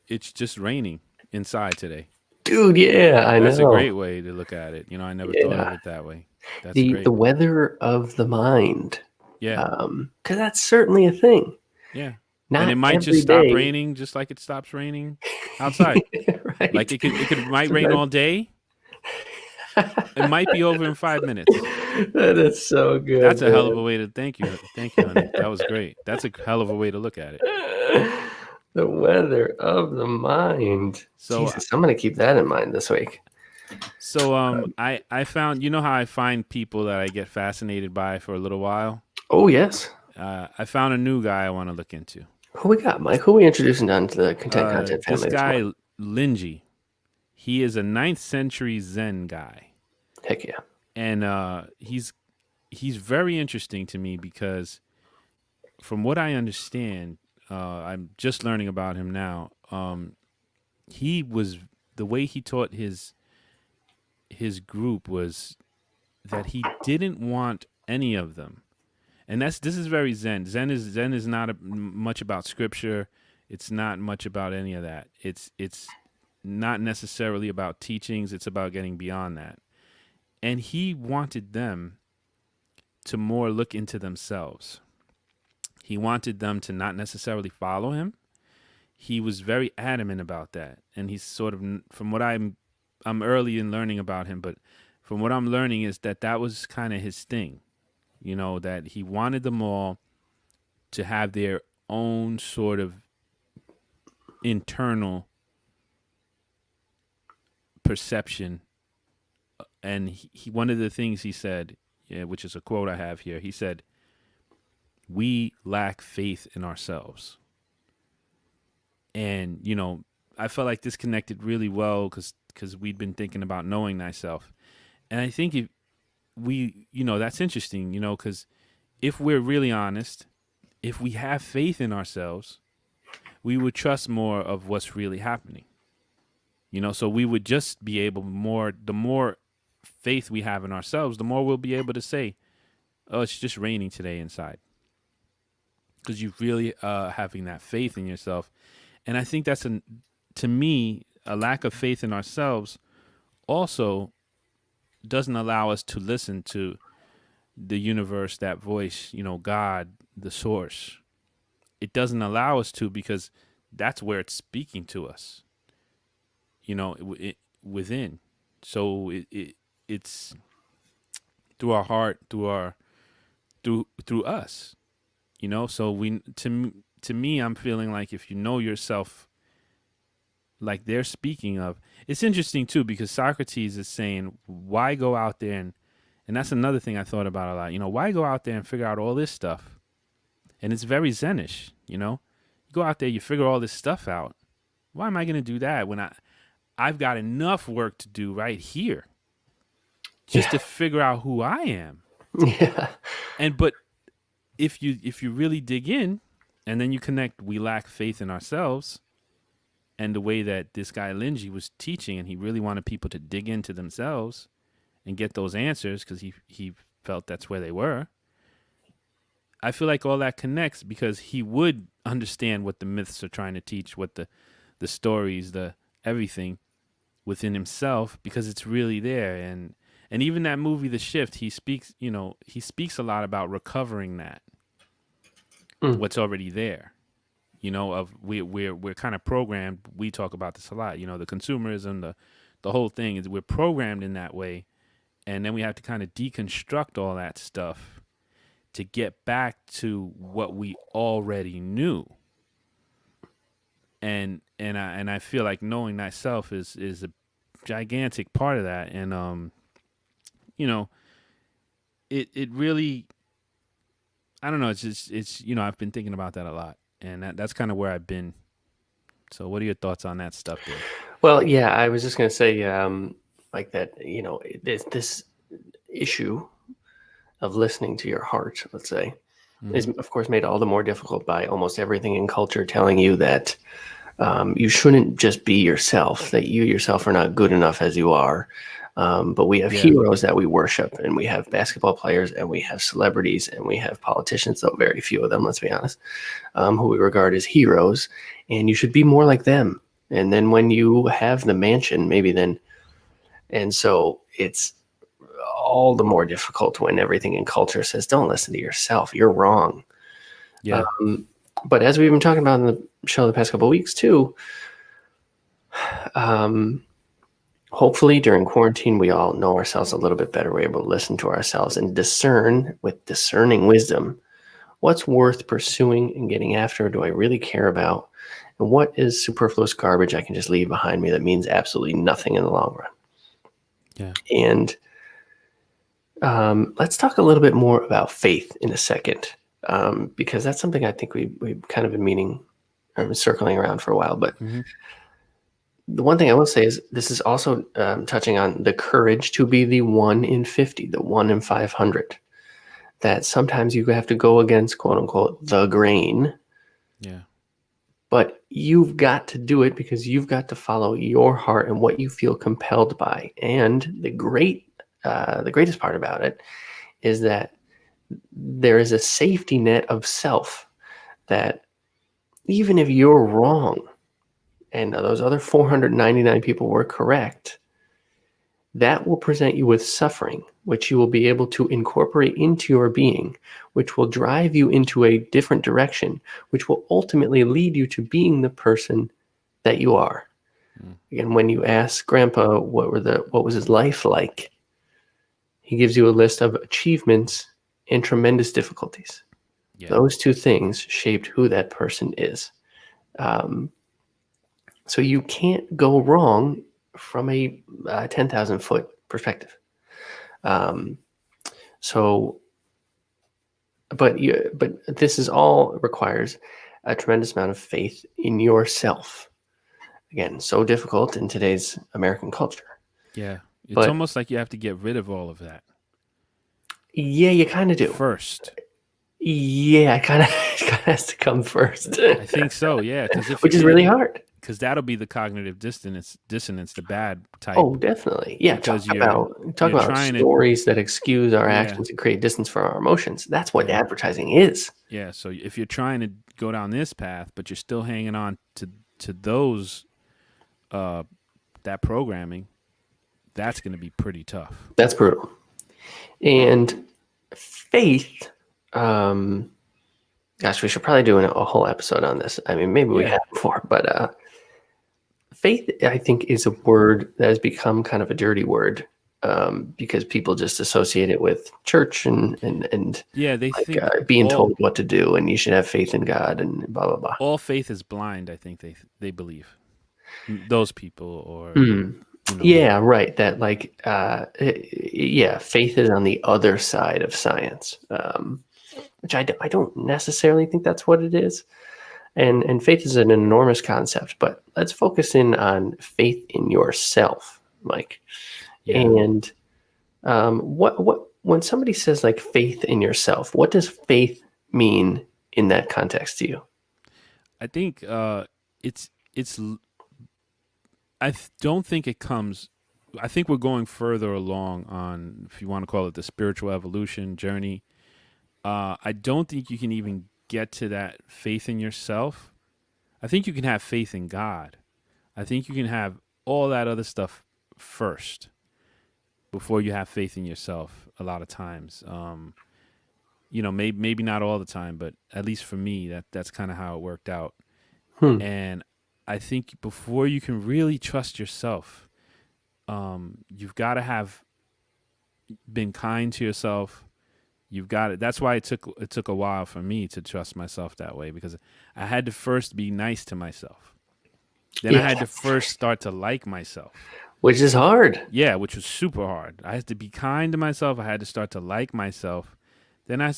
it's just raining inside today. Dude, yeah, I That's a know. great way to look at it. I never thought of Yeah. it that way. That's The great. weather of the mind. Yeah. Because that's certainly a thing. Yeah. And it Not might just every stop day. raining just like it stops raining outside. Like Right. it might rain Sometimes all day. It might be over in 5 minutes. that is so That's good, a hell of a man. way to thank you. Thank you, honey. That was great. That's a hell of a way to look at it. The weather of the mind. So Jesus, I'm gonna keep that in mind this week. I found how I find people that I get fascinated by for a little while. Oh yes. I found a new guy I want to look into. Who we got, Mike? Who we introducing down to the content This family this guy morning? Linji. He is a ninth century Zen guy, Heck yeah. and he's very interesting to me because from what I understand, I'm just learning about him now. He was the way he taught his group was that he didn't want any of them, and this is very Zen. Zen is not much about scripture. It's not much about any of that. It's not necessarily about teachings. It's about getting beyond that. And he wanted them to more look into themselves. He wanted them to not necessarily follow him. He was very adamant about that, and he's sort of from what I'm early in learning about him, but from what I'm learning is that that was kind of his thing. You know, that he wanted them all to have their own sort of internal perception. And one of the things he said, yeah, which is a quote I have here, he said, "We lack faith in ourselves." And you know, I felt like this connected really well because we'd been thinking about knowing thyself, and I think if we, you know, that's interesting, you know, because if we're really honest, if we have faith in ourselves, we would trust more of what's really happening. You know, so we would just be able more. The more faith we have in ourselves, the more we'll be able to say, "Oh, it's just raining today inside," because you really having that faith in yourself. And I think that's to me, a lack of faith in ourselves also doesn't allow us to listen to the universe, that voice, you know, God, the source. It doesn't allow us to because that's where it's speaking to us, you know, within. So it's through our heart, through us, you know. So to me, I'm feeling like if you know yourself, like they're speaking of, it's interesting too because Socrates is saying, why go out there and that's another thing I thought about a lot. You know, why go out there and figure out all this stuff? And it's very Zenish, you know. You go out there, you figure all this stuff out. Why am I going to do that when I've got enough work to do right here just Yeah. to figure out who I am? Yeah. And but if you really dig in and then you connect we lack faith in ourselves and the way that this guy Linji was teaching and he really wanted people to dig into themselves and get those answers because he felt that's where they were. I feel like all that connects because he would understand what the myths are trying to teach, what the stories, the everything within himself because it's really there. And even that movie The Shift, he speaks, you know, he speaks a lot about recovering that Mm. what's already there. You know, of we're kind of programmed. We talk about this a lot. You know, the consumerism, the whole thing is we're programmed in that way, and then we have to kind of deconstruct all that stuff to get back to what we already knew. And I feel like knowing thyself is a gigantic part of that. And you know, it really, I don't know. It's just it's you know I've been thinking about that a lot, and that's kind of where I've been. So, what are your thoughts on that stuff, Dave? Well, yeah, I was just going to say, like that, you know, this issue of listening to your heart, let's say, is Mm-hmm. of course made all the more difficult by almost everything in culture telling you that you shouldn't just be yourself, that you yourself are not good enough as you are. But we have Yeah. heroes that we worship, and we have basketball players, and we have celebrities, and we have politicians, though very few of them, let's be honest, who we regard as heroes. And you should be more like them. And then when you have the mansion, maybe then. And so it's all the more difficult when everything in culture says, don't listen to yourself. You're wrong. Yeah. Um, but as we've been talking about in the show the past couple of weeks too, um, hopefully during quarantine, we all know ourselves a little bit better. We're able to listen to ourselves and discern with discerning wisdom what's worth pursuing and getting after. Do I really care about? And what is superfluous garbage I can just leave behind me that means absolutely nothing in the long run? Yeah. And let's talk a little bit more about faith in a second, because that's something I think we've kind of been meaning, circling around for a while. But Mm-hmm. the one thing I will say is this is also touching on the courage to be the 1 in 50, the 1 in 500. That sometimes you have to go against, quote unquote, the grain, Yeah. but you've got to do it because you've got to follow your heart and what you feel compelled by. And the greatest part about it is that there is a safety net of self that even if you're wrong and those other 499 people were correct, that will present you with suffering, which you will be able to incorporate into your being, which will drive you into a different direction, which will ultimately lead you to being the person that you are. Mm. Again, when you ask Grandpa what was his life like, He gives you a list of achievements and tremendous difficulties. Yeah. Those two things shaped who that person is. Um, so you can't go wrong from a 10,000 foot perspective. Um, so, but this is all requires a tremendous amount of faith in yourself. Again, so difficult in today's American culture. Yeah. It's But almost like you have to get rid of all of that yeah, you kind of do. first. Yeah, it kind of has to come first, I think so. Yeah. Because if you which is get, really hard. because that'll be the cognitive dissonance, the bad Oh, type, definitely. Yeah, because talk you're about trying to, stories that excuse our yeah, actions and create distance from our emotions. That's what yeah, advertising is. yeah. So if you're trying to go down this path, but you're still hanging on to those uh that programming, that's going to be pretty tough. That's brutal. And faith, um, gosh, we should probably do a whole episode on this. I mean, maybe we Yeah. have before, but faith, I think, is a word that has become kind of a dirty word because people just associate it with church and Yeah. They like think being told what to do, and you should have faith in God and blah blah blah. all faith is blind. I think they believe those people, or Mm. you know, Yeah, right. That like, yeah, faith is on the other side of science, which I don't necessarily think that's what it is. And faith is an enormous concept, but let's focus in on faith in yourself, Mike. yeah. And what when somebody says like faith in yourself, what does faith mean in that context to you? I think it's don't think it comes. I think we're going further along on, if you want to call it, the spiritual evolution journey. I don't think you can even get to that faith in yourself. I think you can have faith in God. I think you can have all that other stuff first before you have faith in yourself. A lot of times, maybe not all the time, but at least for me, that's kind of how it worked out. Hmm. And I think before you can really trust yourself, you've got to have been kind to yourself. You've got it. That's why it took a while for me to trust myself that way, because I had to first be nice to myself. Then I Yeah, had to first start to like myself. which is hard. Yeah, which was super hard. I had to be kind to myself. I had to start to like myself. Then I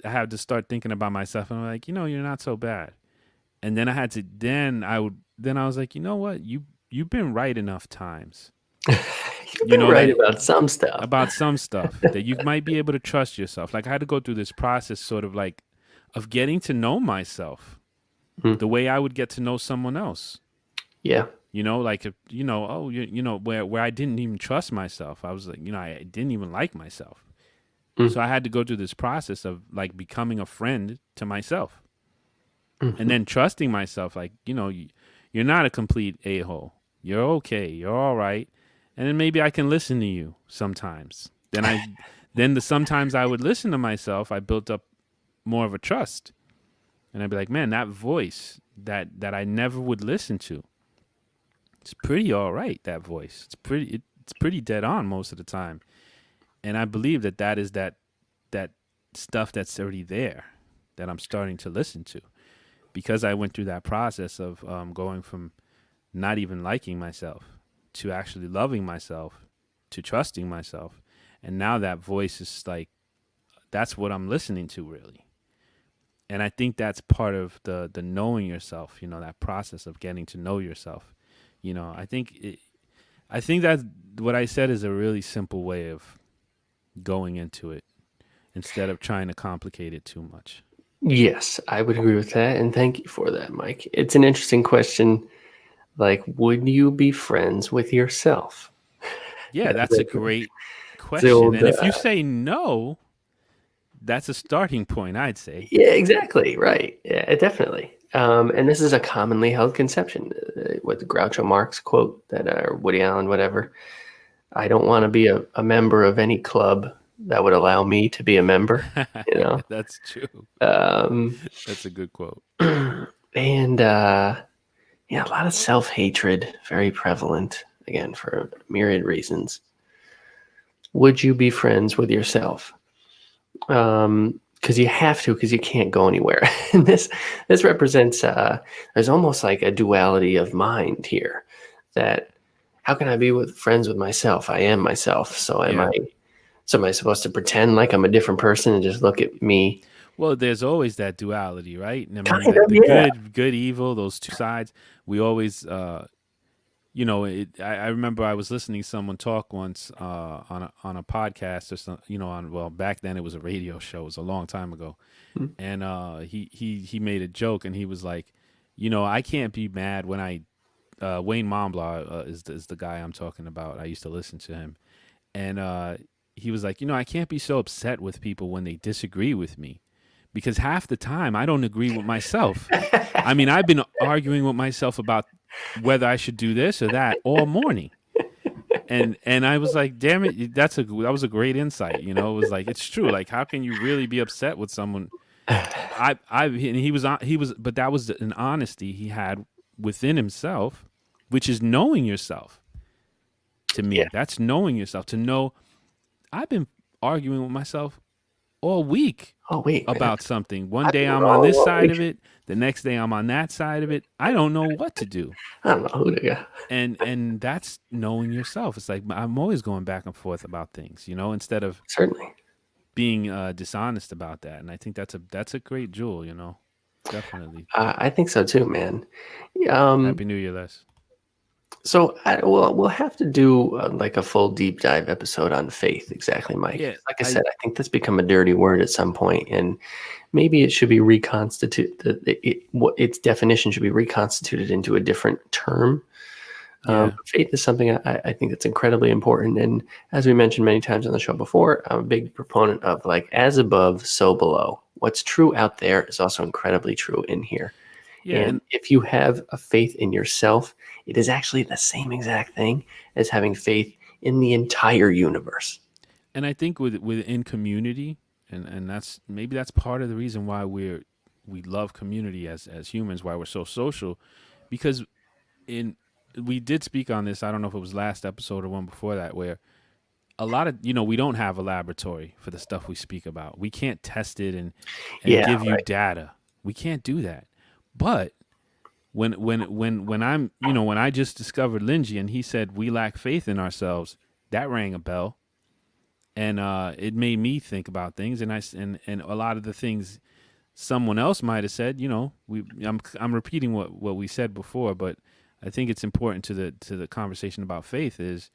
had to start thinking about myself, and I'm like, you're not so bad. And then I had to then I was like, you know what? You've been right enough times. You've You been know right that about some stuff. about some stuff that you might be able to trust yourself. Like I had to go through this process sort of like of getting to know myself Hmm. the way I would get to know someone else. Yeah. Like if, where I didn't even trust myself. I was like, I didn't even like myself. Hmm. So I had to go through this process of like becoming a friend to myself. And Mhm. then trusting myself, like, you're not a complete a-hole. You're okay. You're all right. And then maybe I can listen to you sometimes. Then sometimes I would listen to myself. I built up more of a trust. And I'd be like, man, that voice that I never would listen to, it's pretty all right, that voice. It's pretty dead on most of the time. And I believe that is that stuff that's already there that I'm starting to listen to, because I went through that process of going from not even liking myself to actually loving myself to trusting myself. And now that voice is like, that's what I'm listening to, really. And I think that's part of the knowing yourself, that process of getting to know yourself. I think that what I said is a really simple way of going into it instead of trying to complicate it too much. Yes, I would agree with that, and thank you for that, Mike. It's an interesting question. Like, would you be friends with yourself? Yeah, That's that's a great the question. old, And if you say no, that's a starting point, I'd say. yeah, exactly, right. Yeah, definitely. And this is a commonly held conception. What the Groucho Marx quote that, or Woody Allen, whatever. I don't want to be a member of any club that would allow me to be a member. You know, That's true. um, That's a good quote. and yeah, a lot of self hatred, very prevalent. Again, for myriad reasons. would you be friends with yourself? Because you have to, because you can't go anywhere. And this represents there's almost like a duality of mind here. That how can I be friends with myself? I am myself. So am Yeah. I? So am I supposed to pretend like I'm a different person and just look at me? Well, there's always that duality, right? I mean, Kind the of, the yeah. good, evil, those two sides. We always, I remember I was listening to someone talk once on a podcast or something. On well, back then it was a radio show. It was a long time ago, Hmm. and he made a joke, and he was like, I can't be mad when I Wayne Momblaw is the guy I'm talking about. I used to listen to him, and he was like, I can't be so upset with people when they disagree with me, because half the time I don't agree with myself. I mean, I've been arguing with myself about whether I should do this or that all morning. And I was like, damn it, that was a great insight. It was like, it's true. Like, how can you really be upset with someone? And but that was an honesty he had within himself, which is knowing yourself. To Yeah. me, that's knowing yourself. To know, I've been arguing with myself all week Oh wait, man. about something. One I've day been I'm on wrong this all side week. of it, the next day I'm on that side of it. I don't know what to do. I don't know who to go. And that's knowing yourself. It's like I'm always going back and forth about things, instead of Certainly. being dishonest about that. And I think that's a great jewel, definitely. I think so too, man. Um, Happy New Year, Les. so we'll have to do like a full deep dive episode on faith, exactly, Mike. Yeah, 'Cause like I said, I think that's become a dirty word at some point, and maybe it should be reconstituted. Its definition should be reconstituted into a different term. yeah, Faith is something I think that's incredibly important, and as we mentioned many times on the show before, I'm a big proponent of like as above, so below. What's true out there is also incredibly true in here. yeah. And if you have a faith in yourself, it is actually the same exact thing as having faith in the entire universe. And I think within community, and that's part of the reason why we love community as humans, why we're so social, because in we did speak on this. I don't know if it was last episode or one before that, where a lot of we don't have a laboratory for the stuff we speak about. We can't test it and Yeah, give you right. data. We can't do that. But when I'm when I just discovered Linji and he said we lack faith in ourselves, that rang a bell, and it made me think about things, and a lot of the things someone else might have said. I'm repeating what we said before, but I think it's important to the conversation about faith is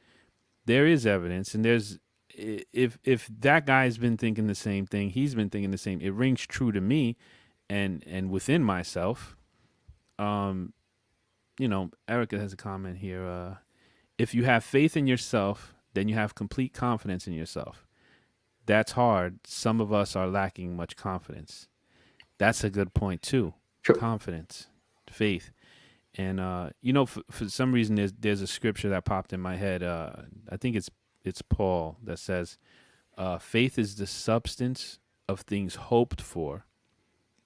there is evidence, and there's if that guy's been thinking the same thing, he's been thinking the same. It rings true to me, and within myself. Um, Erica has a comment here. If you have faith in yourself, then you have complete confidence in yourself. That's hard. Some of us are lacking much confidence. That's a good point too. True. Confidence, faith, and for some reason there's a scripture that popped in my head. I think it's Paul that says, "Faith is the substance of things hoped for,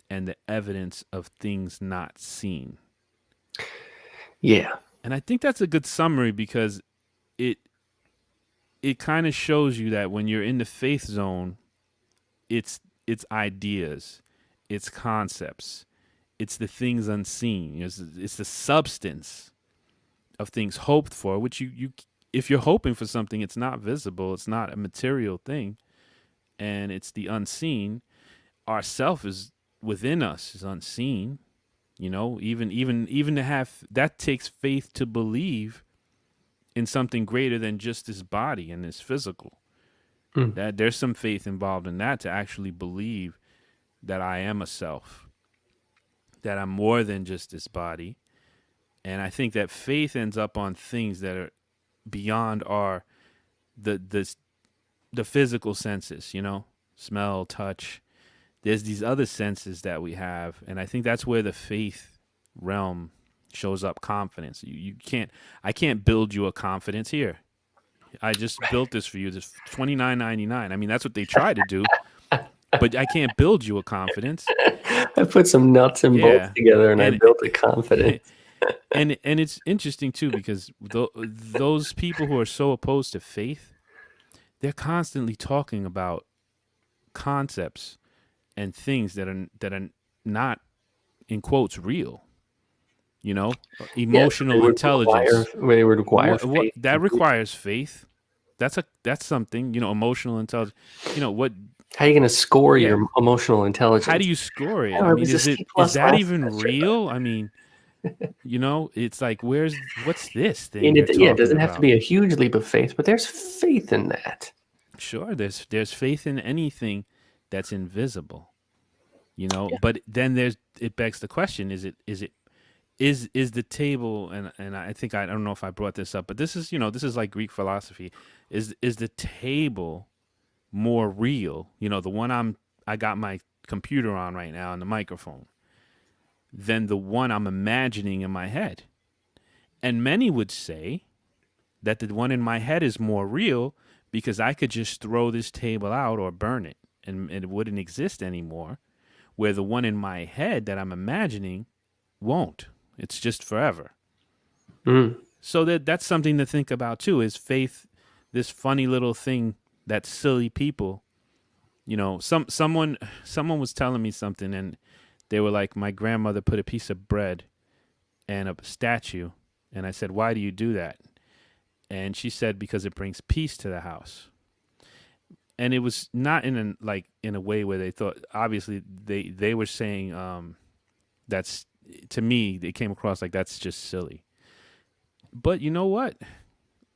and the evidence of things not seen." Yeah. And I think that's a good summary because it it kind of shows you that when you're in the faith zone, it's ideas, it's concepts, it's the things unseen. It's the substance of things hoped for, which you if you're hoping for something, it's not visible, it's not a material thing, and it's the unseen. Our self is within us is unseen. Even to have that takes faith to believe in something greater than just this body and this physical. Mm. That there's some faith involved in that to actually believe that I am a self, that I'm more than just this body. And I think that faith ends up on things that are beyond our the the physical senses, smell, touch. There's these other senses that we have, and I think that's where the faith realm shows up. Confidence. You can't. I can't build you a confidence here. I just built this for you. This $29.99. I mean, that's what they try to do, but I can't build you a confidence. I put some nuts and bolts Yeah, together and I and built a confidence. and it's interesting too because those people who are so opposed to faith, they're constantly talking about concepts and things that are not, in quotes, real. You know, Yeah, so emotional intelligence. they would require What faith to that do. requires faith. That's something. Emotional intelligence. What? How are you going to score Yeah. your emotional How do intelligence? you score it? Oh, I it mean, was a is C it is plus that last even semester. real? I mean, it's like what's this thing And you're it talking doesn't have to about? be a huge leap of faith, but there's faith in that. Sure, there's faith in anything that's invisible. Yeah. But then it begs the question: is the table, and I think, I don't know if I brought this up, but this is like Greek philosophy. Is the table more real? The one I got my computer on right now and the microphone, than the one I'm imagining in my head. And many would say that the one in my head is more real because I could just throw this table out or burn it, and it wouldn't exist anymore. Where the one in my head that I'm imagining won't. It's just forever. Mm. So that's something to think about too. Is faith this funny little thing that silly people, someone was telling me something, and they were like, my grandmother put a piece of bread and a statue, and I said, why do you do that? And she said, because it brings peace to the house. And it was not in a way where they thought, obviously they were saying, that's, to me, they came across like that's just silly. But you know what?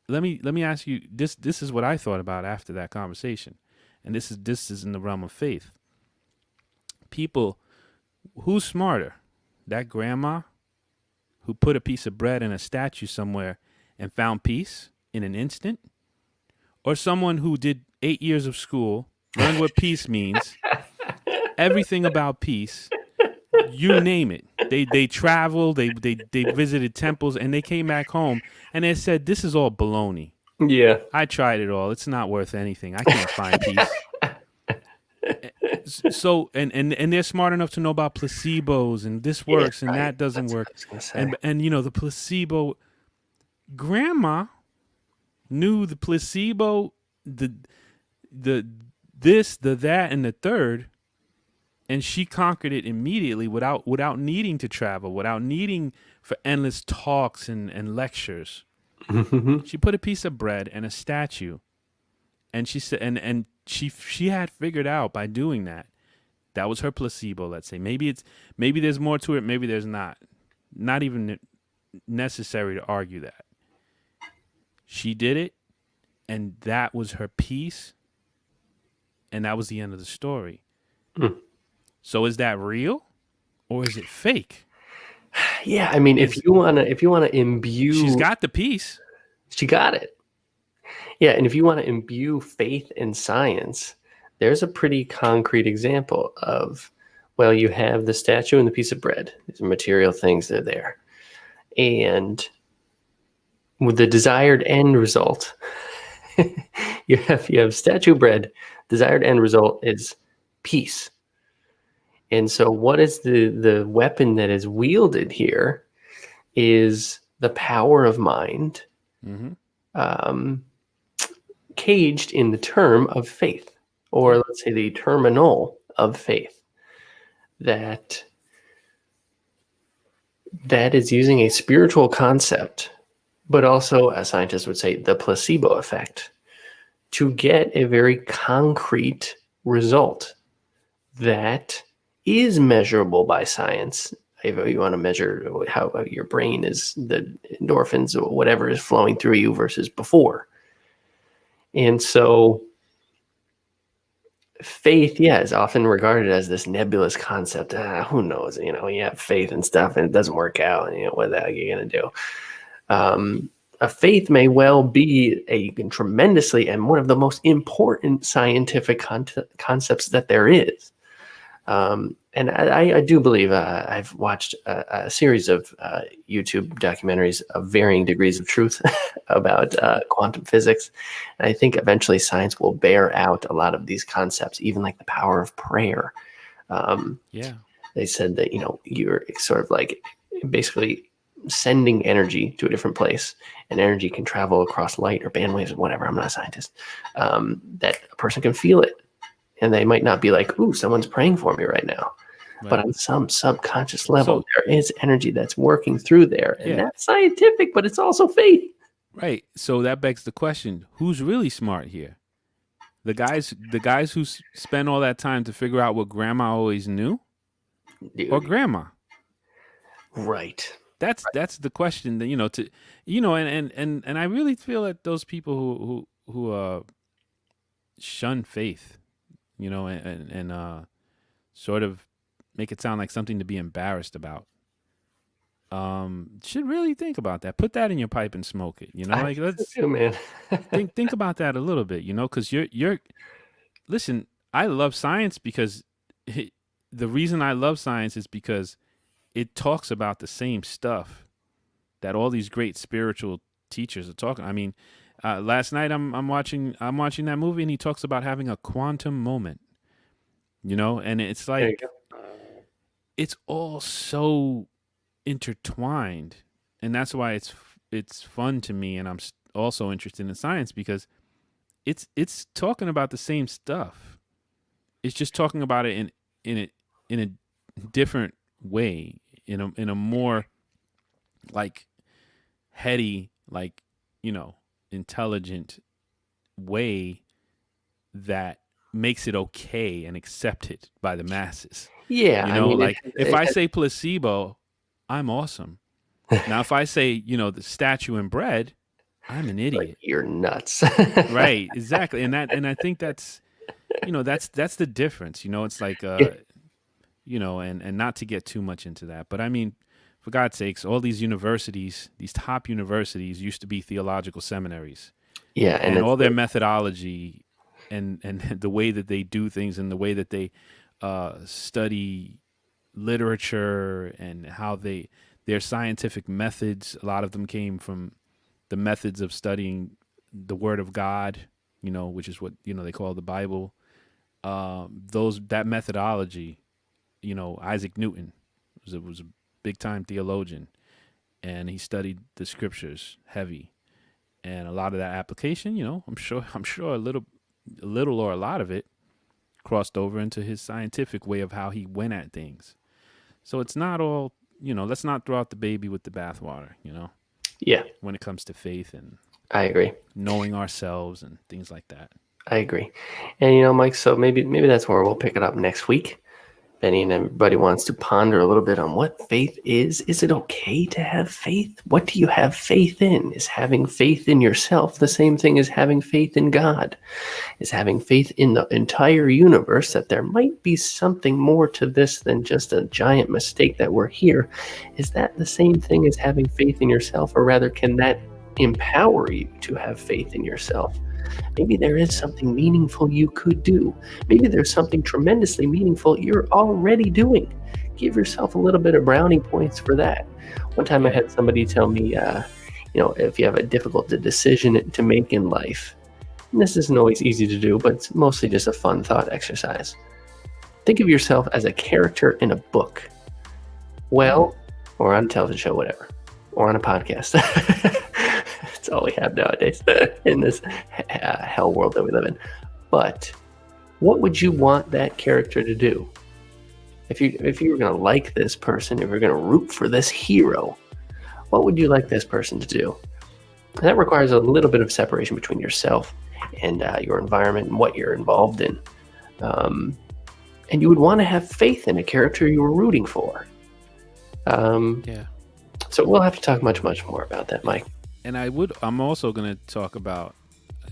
Let me ask you this. This is what I thought about after that conversation, and this is in the realm of faith. People, who's smarter, that grandma who put a piece of bread in a statue somewhere and found peace in an instant, or someone who did 8 years of school, learned what peace means, everything about peace, you name it. They traveled, they visited temples, and they came back home and they said, this is all baloney. Yeah. I tried it all. It's not worth anything. I can't find peace. So and they're smart enough to know about placebos, and this Yeah, works and right. that doesn't That's what work. I was going to say. And the placebo, grandma knew the placebo, the the this, the that, and the third, and she conquered it immediately without needing to travel, without needing for endless talks and lectures. She put a piece of bread and a statue, and she said, and she had figured out by doing that. That was her placebo. Let's say maybe there's more to it. Maybe there's not. Not even necessary to argue that. She did it, and that was her piece, and that was the end of the story. Mm. So is that real, or is it fake? Yeah, I mean, Is if you wanna she's imbue, got the piece? she got it. Yeah, and if you want to imbue faith in science, there's a pretty concrete example of, well, you have the statue and the piece of bread. These are material things that are there. And with the desired end result, you have statue bread. Desired end result is peace. And so what is the weapon that is wielded here is the power of mind, Mm-hmm. um, caged in the term of faith, or Yeah. let's say the terminal of faith, that that is using a spiritual concept, but also, as scientists would say, the placebo effect, to get a very concrete result that is measurable by science. If you want to measure how your brain is, the endorphins or whatever is flowing through you versus before. And so faith, yeah, is often regarded as this nebulous concept. Who knows? You have faith and stuff and it doesn't work out. And, what the heck are you going to do? A faith may well be a tremendously and one of the most important scientific concepts that there is. And I do believe I've watched a series of YouTube documentaries of varying degrees of truth about quantum physics. And I think eventually science will bear out a lot of these concepts, even like the power of prayer. Um, Yeah. they said that, you're sort of like basically sending energy to a different place, and energy can travel across light or bandwaves or whatever. I'm not a scientist. That a person can feel it, and they might not be like, "Ooh, someone's praying for me right now," but Right. on some subconscious level, So there is energy that's working through there, and yeah, that's scientific, but it's also faith. right. So that begs the question: who's really smart here? The guys who spend all that time to figure out what grandma always knew, or Dude, grandma? right. That's the question that and I really feel that those people who shun faith, and sort of make it sound like something to be embarrassed about, should really think about that. Put that in your pipe and smoke it. I Like, think so let's too, man. think about that a little bit. Because you're listen. I love science because the reason I love science is because it talks about the same stuff that all these great spiritual teachers are talking. I mean, last night I'm watching that movie, and he talks about having a quantum moment. And it's There you like go. it's all so intertwined, and that's why it's fun to me, and I'm also interested in science because it's talking about the same stuff. It's just talking about it in a different way, in a more like heady, like intelligent way that makes it okay and accepted by the masses. Yeah, I mean, Like if I say placebo, I'm awesome. Now if I say, the statue and bread, I'm an like, idiot. you're nuts. Right, exactly. And I think that's the difference. It's like Yeah, and not to get too much into that, but I mean, for God's sakes, all these universities, these top universities used to be theological seminaries, yeah, and and it's all their methodology and the way that they do things and the way that they study literature and how their scientific methods, a lot of them came from the methods of studying the Word of God, which is what they call the Bible. Those that methodology, Isaac Newton was a big time theologian, and he studied the scriptures heavy, and a lot of that application, I'm sure a little or a lot of it crossed over into his scientific way of how he went at things. So it's not all, let's not throw out the baby with the bathwater, yeah, when it comes to faith and I agree. knowing ourselves and things like that. I agree. And Mike, so maybe that's where we'll pick it up next week. Benny and everybody wants to ponder a little bit on what faith is. Is it okay to have faith? What do you have faith in? Is having faith in yourself the same thing as having faith in God? Is having faith in the entire universe that there might be something more to this than just a giant mistake that we're here? Is that the same thing as having faith in yourself, or rather, can that empower you to have faith in yourself? Maybe there is something meaningful you could do. Maybe there's something tremendously meaningful you're already doing. Give yourself a little bit of brownie points for that. One time I Yeah. had somebody tell me, if you have a difficult decision to make in life, and this isn't always easy to do, but it's mostly just a fun thought exercise. Think of yourself as a character in a book. Well, or on a television show, whatever, or on a podcast. That's all we have nowadays in this hell world that we live in. But what would you want that character to do? If you were going to like this person, if you're going to root for this hero, what would you like this person to do? And that requires a little bit of separation between yourself and your environment and what you're involved in. And you would want to have faith in a character you were rooting for. Yeah. So we'll have to talk much more about that, Mike. And I'm also going to talk about,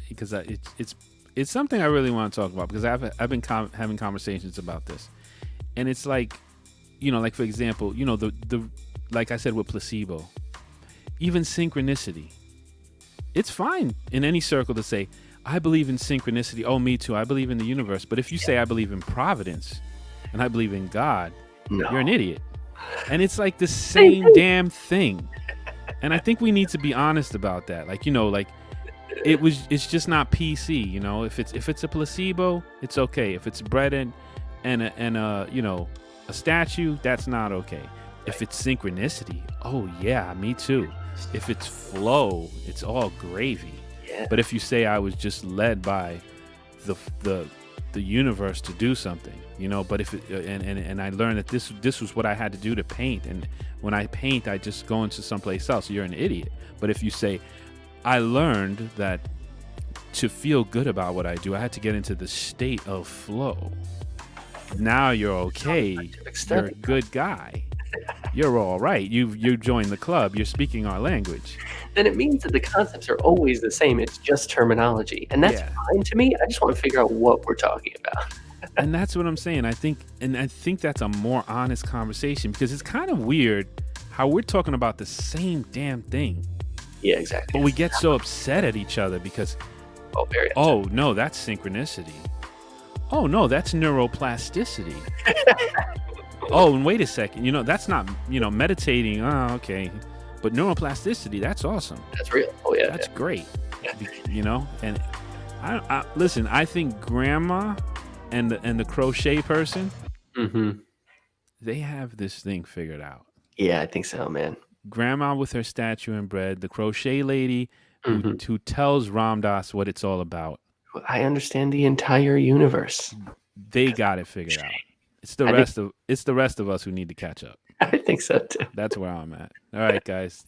because it's something I really want to talk about, because I've been having conversations about this, and it's like, like for example, the like I said with placebo, even synchronicity. It's fine in any circle to say, I believe in synchronicity. Oh, me too. I believe in the universe. But if you say I believe in providence and I believe in God, No. you're an idiot. And it's like the same damn thing. And I think we need to be honest about that. Like, it's just not PC, if it's a placebo, it's okay. If it's bread and a statue, that's not okay. If it's synchronicity, oh yeah, me too. If it's flow, it's all gravy. Yeah. But if you say I was just led by the the the universe to do something, but if it, and I learned that this was what I had to do to paint, and when I paint I just go into someplace else, you're an idiot. But if you say I learned that to feel good about what I do, I had to get into the state of flow. Now you're okay. You're a good guy. You're all right. You joined the club. You're speaking our language. Then it means that the concepts are always the same. It's just terminology. And that's Yeah. fine to me. I just want to figure out what we're talking about. And that's what I'm saying. I think that's a more honest conversation, because it's kind of weird how we're talking about the same damn thing, Yeah, exactly. but we get so upset at each other because, Oh, very upset. oh no, that's synchronicity. Oh no, that's neuroplasticity. Oh, and wait a second. That's not, meditating. Oh, okay. But neuroplasticity, that's awesome. That's real. Oh, yeah. That's great. And listen, I think grandma and the crochet person, Mm-hmm. they have this thing figured out. Yeah, I think so, man. Grandma with her statue and bread, the crochet lady who Mhm. who tells Ram Dass what it's all about. I understand the entire universe. They got it figured out. It's the rest of us who need to catch up. I think so too. That's where I'm at. All right, guys.